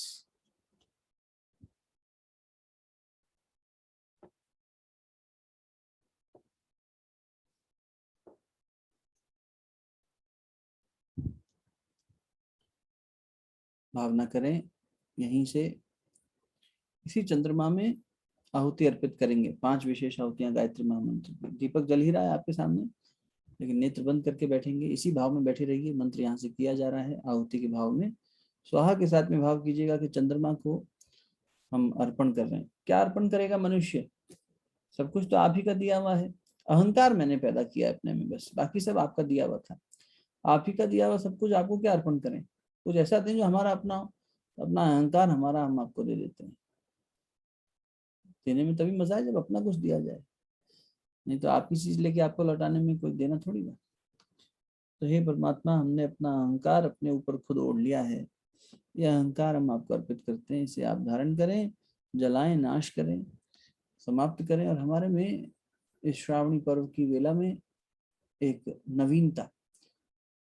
S1: भावना करें यहीं से, इसी चंद्रमा में आहुति अर्पित करेंगे। 5 विशेष आहुतियां गायत्री महामंत्र की। दीपक जल ही रहा है आपके सामने। लेकिन नेत्र बंद करके बैठेंगे, इसी भाव में बैठे रहिए। मंत्र यहाँ से किया जा रहा है आहुति के भाव में। स्वाहा के साथ में भाव कीजिएगा कि चंद्रमा को हम अर्पण कर रहे हैं। क्या अर्पण करेगा मनुष्य? सब कुछ तो आप ही का दिया हुआ है। अहंकार मैंने पैदा किया अपने में, बस बाकी सब आपका दिया हुआ था। आप ही का दिया हुआ सब कुछ, आपको क्या अर्पण करें? कुछ ऐसा नहीं जो हमारा अपना अपना अहंकार हमारा हम आपको दे देते हैं। देने में तभी मजा है जब अपना कुछ दिया जाए, नहीं तो आपकी चीज लेके आपको लौटाने में कोई देना थोड़ी ना। तो हे परमात्मा, हमने अपना अहंकार अपने ऊपर खुद ओढ़ लिया है। यह अहंकार हम आपको अर्पित करते हैं। इसे आप धारण करें, जलाएं, नाश करें, समाप्त करें। और हमारे में इस श्रावणी पर्व की वेला में एक नवीनता,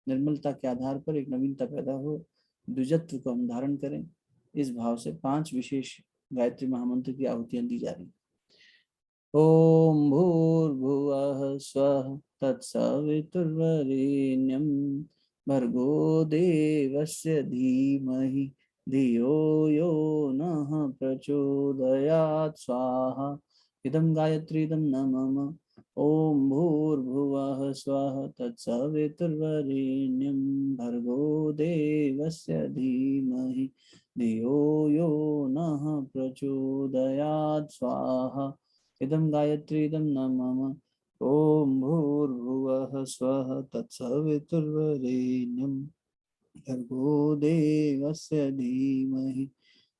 S1: निर्मलता के आधार पर एक नवीनता पैदा हो, द्विजत्व को हम धारण करें। इस भाव से 5 विशेष गायत्री महामंत्र की आहुतियां दी जा रही। ओम भूर्भुवः स्वः तत्सवितुर्वरेण्यं भर्गो देवस्य धीमहि धियो यो नः प्रचोदयात् स्वाहा। इदं गायत्री इदं न मम। ओम भूर्भुवः स्वः तत्सवितुर्वरेण्यं भर्गो देवस्य धीमहि धियो यो नः प्रचोदयात् स्वाहा। इदं गायत्री इदं न मम। ओम भूर्भुवः स्वः तत्सवितुर्वरेण्यं भर्गो देवस्य धीमहि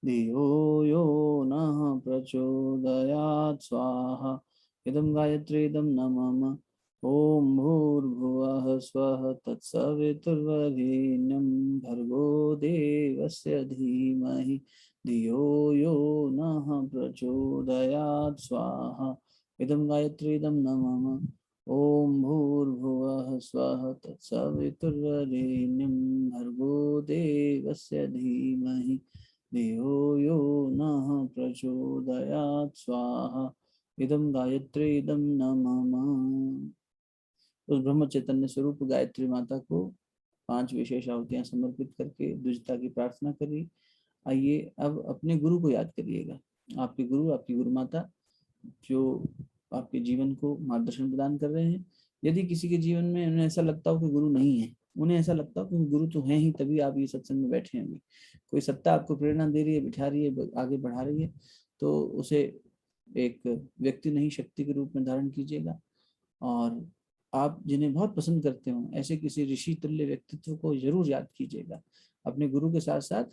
S1: धियो यो नः प्रचोदयात् स्वाहा। इदं गायत्री इदं न मम। ओम भूर्भुवः स्वः तत्सवितुर्वरेण्यं भर्गो देवस्य धीमहि धियो यो नः प्रचोदयात् स्वाहा। इदं गायत्री इदं न मम। ओम भूर्भुवः स्वः तत्सवितुर्वरेण्यं भर्गो देवस्य धीमहि धियो यो नः प्रचोदयात् स्वाहा। इदं गायत्री इदं न मम। उस ब्रह्म चैतन्य स्वरूप गायत्री माता को 5 विशेष आहुतियां समर्पित करके द्विजता की प्रार्थना करिए। आइए अब अपने गुरु को याद करिएगा। आपके गुरु, आपकी गुरु माता जो आपके जीवन को मार्गदर्शन प्रदान कर रहे हैं। यदि किसी के जीवन में उन्हें ऐसा लगता हो कि गुरु नहीं है, उन्हें ऐसा लगता हो कि गुरु तो है ही, तभी आप ये सत्संग में बैठे हैं। अभी कोई सत्ता आपको प्रेरणा दे रही है, बिठा रही है, आगे बढ़ा रही है, तो उसे एक व्यक्ति नहीं शक्ति के रूप में धारण कीजिएगा। और आप जिन्हें बहुत पसंद करते हो, ऐसे किसी ऋषि तुल्य व्यक्तित्व को जरूर याद कीजिएगा। अपने गुरु के साथ साथ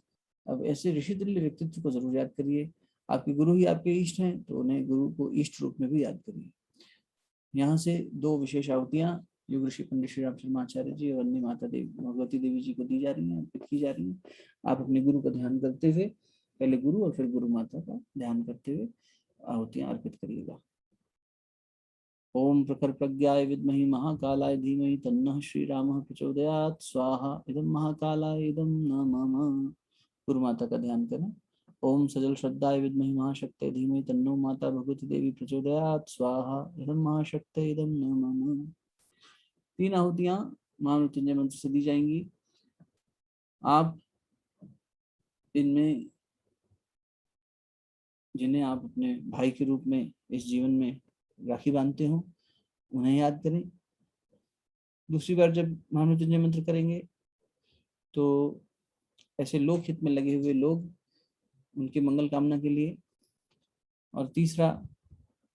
S1: अब ऐसे ऋषि तुल्य व्यक्तित्व को जरूर याद करिए। आपके गुरु ही आपके इष्ट हैं, तो उन्हें गुरु को इष्ट रूप में भी याद करिए। यहाँ से 2 विशेष आहुतियां युग ऋषि पंडित श्री राम शर्मा आचार्य जी और अन्य माता देवी भगवती देवी जी को दी जा रही हैं, की जा रही हैं। आप अपने गुरु का ध्यान करते हुए, पहले गुरु और फिर गुरु माता का ध्यान करते हुए आहुतियां अर्पित करिएगा। ओम प्रखर प्रज्ञाय विद्महि महाकालाय धीमहि तन्नः श्रीरामः प्रचोदयात् स्वाहा। इदं महाकालाय इदं न मम। गुरु माता का ध्यान करें। ओम सजल श्रद्धाय विद्महि महाशक्ते धीमहि तन्नो माता भगवती देवी प्रचोदयात् स्वाहा। इदं महाशक्ते इदं न मम। 3 आहुतियां महामृत्युंजय मंत्र से दी जाएंगी। आप इनमें जिन्हें आप अपने भाई के रूप में इस जीवन में राखी बांधते हो, उन्हें याद करें। दूसरी बार जब महामृत्युंजय मंत्र करेंगे तो ऐसे लोक हित में लगे हुए लोग, उनके मंगल कामना के लिए। और तीसरा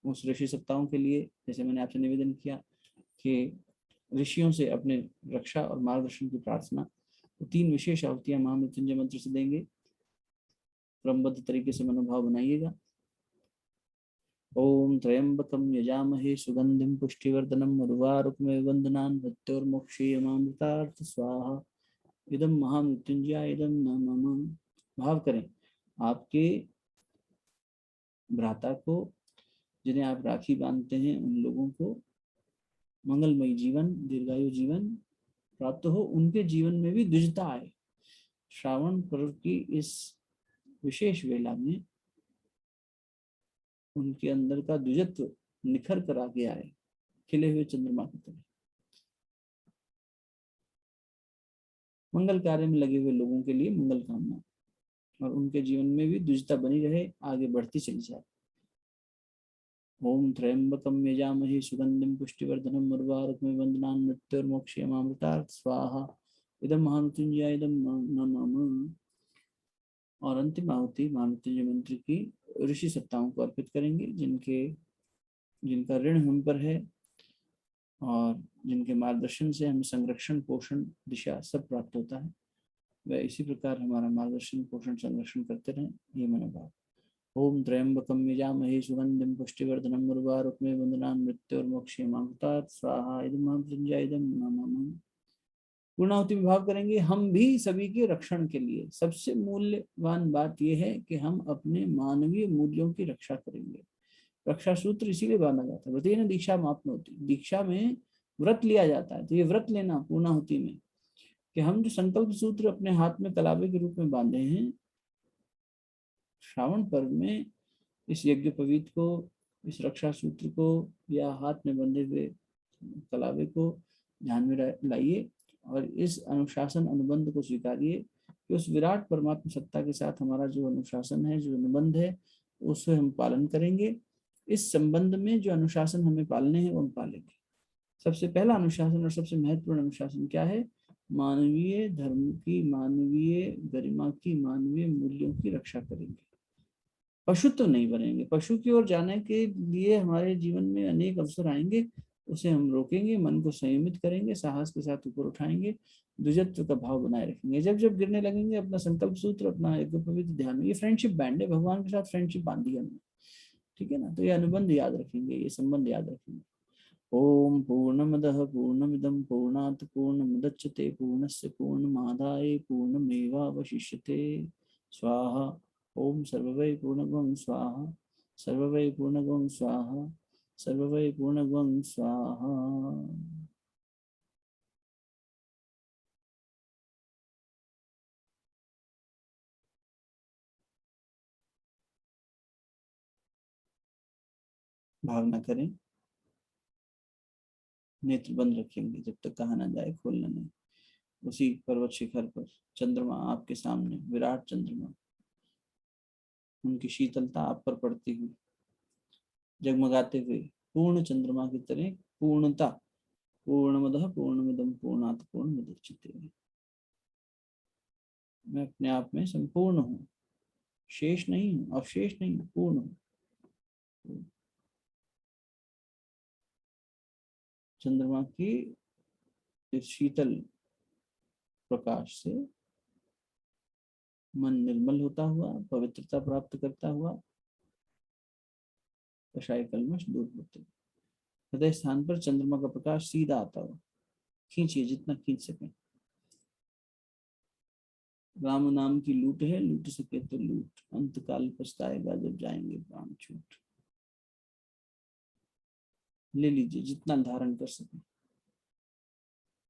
S1: उस ऋषि सत्ताओं के लिए, जैसे मैंने आपसे निवेदन किया कि ऋषियों से अपने रक्षा और मार्गदर्शन की प्रार्थना। तो 3 विशेष आहुतियां महामृत्युंजय मंत्र से देंगे। क्रमबद्ध तरीके से मनोभाव बनाइएगा। ओम त्र्यंबकं यजामहे सुगंधिं पुष्टिवर्धनम् उर्वारुकमिव बन्धनान् मृत्योर्मुक्षीयमामृतार्थ स्वाहा। इदं महामृत्युंजय इदं न मम। भाव करें, आपके भ्राता को, जिन्हें आप राखी बांधते हैं, उन लोगों को मंगलमय जीवन, दीर्घायु जीवन प्राप्त हो, उनके जीवन में भी द्विजता आए। श्रावण पर्व की इस विशेष वेला में उनके अंदर का द्विजत्व निखर कर आगे आए, खिले हुए चंद्रमा की तरह। मंगल कार्य में लगे हुए लोगों के लिए मंगल कामना, और उनके जीवन में भी द्विजता बनी रहे, आगे बढ़ती चली जाए। ओम त्र्यंबकम यजामहे सुगंधिम पुष्टिवर्धनम उर्वारुकमिव बन्धनान् मृत्योर्मोक्षयमामृतात् स्वाहा। इदं महामृत्युंजय इदं नमः। और अंतिम आहुति महामृत्युंजय मंत्र की ऋषि सत्ताओं को अर्पित करेंगे, जिनका ऋण हम पर है और जिनके मार्गदर्शन से हमें संरक्षण, पोषण, दिशा सब प्राप्त होता है। वह इसी प्रकार हमारा मार्गदर्शन, पोषण, संरक्षण करते रहें, ये मनोभाव। ओम त्र्यंबकम यजामहे सुगंधिम पुष्टिवर्धनम उर्वारुकमिव बन्धनान् मृत्योर्मोक्षयमामृतात् स्वाहा। इदं महामृत्युंजय इदं नमः। पूर्णाहुति में भाव करेंगे, हम भी सभी के रक्षण के लिए सबसे मूल्यवान बात यह है कि हम अपने मानवीय मूल्यों की रक्षा करेंगे। रक्षा सूत्र इसीलिए बांधा जाता है, व्रतेन दीक्षा मापनोति, दीक्षा में व्रत लिया जाता है। तो ये व्रत लेना पूर्णाहुति में, कि हम जो संकल्प सूत्र अपने हाथ में कलावे के रूप में बांधे हैं, श्रावण पर्व में इस यज्ञ पवित्र को, इस रक्षा सूत्र को या हाथ में बंधे हुए कलावे को ध्यान में लाइए और इस अनुशासन अनुबंध को स्वीकारिए कि उस विराट परमात्मा सत्ता के साथ हमारा जो अनुशासन है, जो अनुबंध है, उससे हम पालन करेंगे। इस संबंध में जो अनुशासन हमें पालने हैं वो हम पालेंगे। सबसे पहला अनुशासन और सबसे महत्वपूर्ण अनुशासन क्या है? मानवीय धर्म की, मानवीय गरिमा की, मानवीय मूल्यों की रक्षा करेंगे। पशु तो नहीं बनेंगे। पशु की ओर जाने के लिए हमारे जीवन में अनेक अवसर आएंगे, उसे हम रोकेंगे, मन को संयमित करेंगे, साहस के साथ ऊपर उठाएंगे, द्विजत्व का भाव बनाए रखेंगे। जब जब गिरने लगेंगे अपना संकल्प सूत्र, अपना एक पवित्र ध्यान, ये फ्रेंडशिप बैंड है, भगवान के साथ फ्रेंडशिप बांधी हमने, ठीक है ना। तो ये अनुबंध याद रखेंगे, ये संबंध याद रखेंगे। ओम पूर्णमदः पूर्णमिदं पूर्णात् पूर्णमुदच्यते पूर्णस्य पूर्णमादाय पूर्णमेवावशिष्यते स्वाहा। ओम सर्ववै पूर्णगुं स्वाहा, सर्ववै पूर्णगुं स्वाहा, सर्ववै पूर्णगुं स्वाहा। भावना करें, नेत्र बंद रखेंगे जब तक कहा ना जाए, खोलना नहीं। उसी पर्वत शिखर पर चंद्रमा आपके सामने, विराट चंद्रमा, उनकी शीतलता आप पर पड़ती हुई, जगमगाते हुए पूर्ण चंद्रमा की तरह पूर्णता, पूर्णमदः पूर्णमिदं पूर्णात् पूर्णमुदच्यते। मैं अपने आप में संपूर्ण हूँ, शेष नहीं हूँ, अवशेष नहीं हूँ, पूर्ण हूँ। चंद्रमा की इस शीतल प्रकाश से मन निर्मल होता हुआ, पवित्रता प्राप्त करता हुआ, कषाय कल्मश दूर होते। हृदय स्थान पर चंद्रमा का प्रकाश सीधा आता हुआ, खींचिए जितना खींच सके। राम नाम की लूट है, लूट सके तो लूट, अंत काल पछताएगा जब जाएंगे प्राण छूट। ले लीजिए जितना धारण कर सके।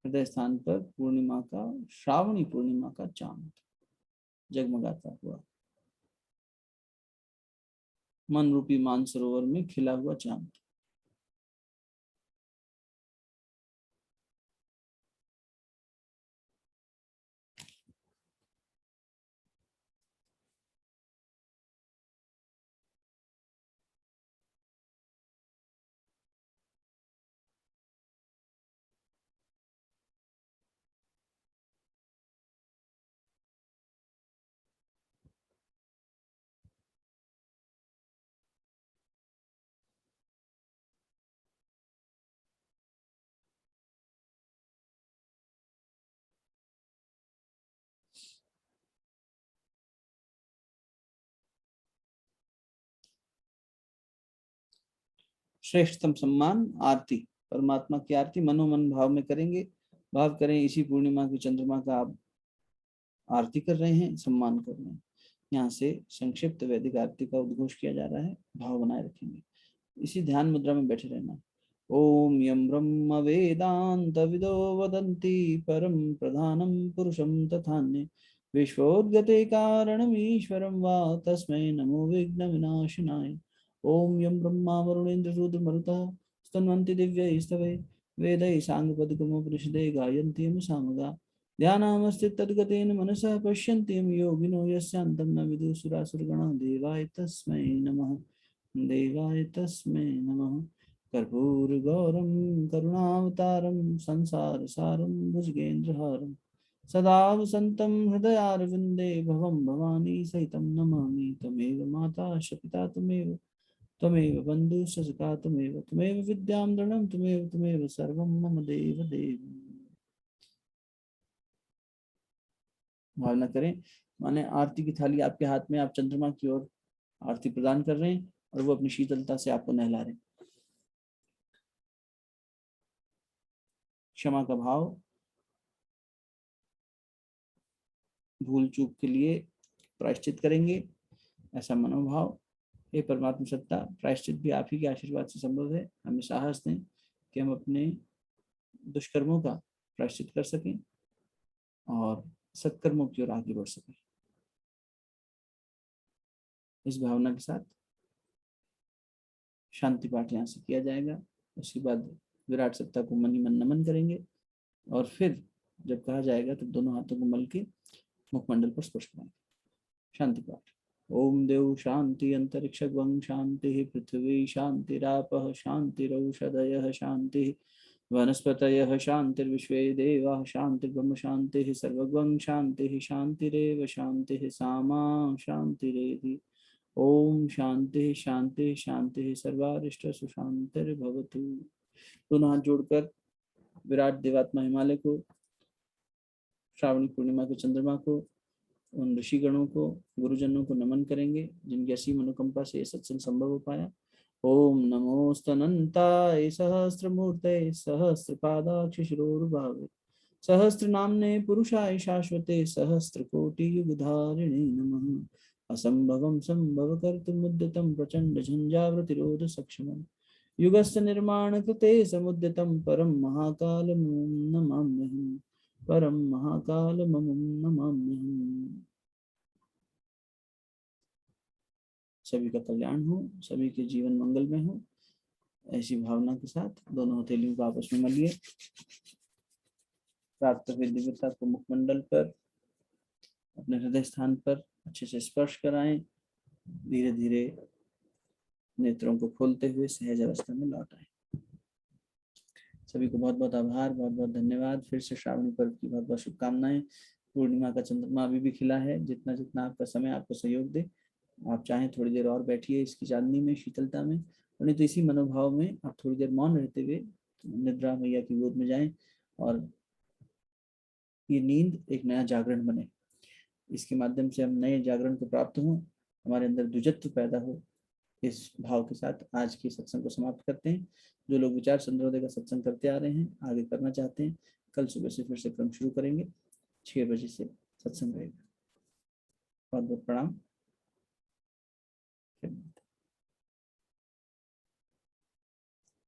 S1: हृदय स्थान पर पूर्णिमा का, श्रावणी पूर्णिमा का चांद जगमगाता हुआ, मन रूपी मानसरोवर में खिला हुआ चांद। श्रेष्ठतम सम्मान आरती, परमात्मा की आरती मनोमन भाव में करेंगे। भाव करें इसी पूर्णिमा की चंद्रमा का आप आरती कर रहे हैं, सम्मान कर रहे हैं। यहाँ से संक्षिप्त वैदिक आरती का उद्घोष किया जा रहा है, भाव बनाए रखेंगे। इसी ध्यान मुद्रा में बैठे रहना। ओम यम ब्रह्म वेदांत विदो वदन्ति परम प्रधानम पुरुषम तथान्य विश्वोद्गते कारणम ईश्वरम वा तस्मै नमो विघ्न विनाशिनाय। ओम यम ब्रह्मा वरुणेन्द्र रुद्र मरुतः स्तन्वन्ति दिव्यैस्तवैः वेदैः साङ्गपदिकमुपनिषदे गायन्ति यं सामगा। ध्यानामस्ति तद्गतेन मनसः पश्यन्ति यं योगिनो यस्यान्तं न विदुः सुरासुरगणा देवाय तस्मै नमः। देवाय तस्मै नमः। कर्पूरगौरं करुणावतारं संसार सारं भुजगेन्द्रहारं सदा वसन्तं हृदयारविन्दे भवं भवानी सहितं नमामि। त्वमेव माता च पिता त्वमेव त्वमेव बन्धुः सखा त्वमेव त्वमेव विद्यां दृढं त्वमेव त्वमेव सर्वं मम देव देव। भावना करें माने आरती की थाली आपके हाथ में, आप चंद्रमा की ओर आरती प्रदान कर रहे हैं और वो अपनी शीतलता से आपको नहला रहे हैं। क्षमा का भाव, भूल चूक के लिए प्रायश्चित करेंगे, ऐसा मनोभाव। हे परमात्मा सत्ता, प्रायश्चित भी आप ही के आशीर्वाद से संभव है। हमें साहस दें कि हम अपने दुष्कर्मों का प्रायश्चित कर सकें और सत्कर्मों की ओर आगे बढ़ सकें। इस भावना के साथ शांति पाठ यहाँ से किया जाएगा। उसके बाद विराट सत्ता को मन ही मन नमन करेंगे और फिर जब कहा जाएगा तो दोनों हाथों को मल के मुखमंडल पर स्पर्श करेंगे। शांति पाठ। ओम देव शांति अंतरिक्ष शांति पृथ्वी शांतिरापः शांतिरौषधयः शांति वनस्पतयः शांतिर्विश्वे देवाः शांतिर्ब्रह्म शांतिः सर्वगं शांतिः शांतिरेव शांतिः सामा शांतिरेधि। ओम शांति शांति शांति सर्वारिष्ट सुशांतिर्भवतु। दोनों हाथ जोड़कर विराट देवात्मा हिमालय को, श्रावणी पूर्णिमा के चंद्रमा को, उन ऋषिगणों को, गुरुजनों को नमन करेंगे जिनकी असीम अनुकंपा से यह सत्संग संभव हो पाया। ओम नमोस्तनंताय सहस्रमूर्ते सहस्रपादाक्ष शिरोरुभावे सहस्र नामने पुरुषाय शाश्वते सहस्र कोटि युगधारिणे नमः। असंभवं संभव कर्तुमुद्यतं प्रचंड झंझावृतिरोध सक्षमं युगस्य निर्माण कृते समुद्यतं परम महाकालमं नमाम्यहम्। परम महाकालमं नमाम्यहम्। सभी का कल्याण हो, सभी के जीवन मंगल में हो, ऐसी भावना के साथ दोनों हथेलियों को आपस में मलिए। प्राप्त हुई दिव्यता को मुखमंडल पर, अपने हृदय स्थान पर अच्छे से स्पर्श कराएं। धीरे धीरे नेत्रों को खोलते हुए सहज अवस्था में लौट आए। सभी को बहुत बहुत आभार, बहुत बहुत धन्यवाद। फिर से श्रावणी पर्व की बहुत बहुत शुभकामनाएं। पूर्णिमा का चंद्रमा अभी भी खिला है। जितना जितना आपका समय आपको सहयोग दे, आप चाहें थोड़ी देर और बैठिए इसकी चांदनी में, शीतलता में, और नहीं तो इसी मनोभाव में आप थोड़ी देर मौन रहते हुए निद्रा मैया की गोद में जाएं और ये नींद एक नया जागरण बने। इसके माध्यम से हम नए जागरण को प्राप्त हों, हमारे अंदर द्विजत्व पैदा हो। इस भाव के साथ आज के सत्संग को समाप्त करते हैं। जो लोग विचार संध्रोदय का सत्संग करते आ रहे हैं, आगे करना चाहते हैं, कल सुबह से फिर से क्रम शुरू करेंगे। 6 बजे से सत्संग रहेगा। बहुत बहुत प्रणाम।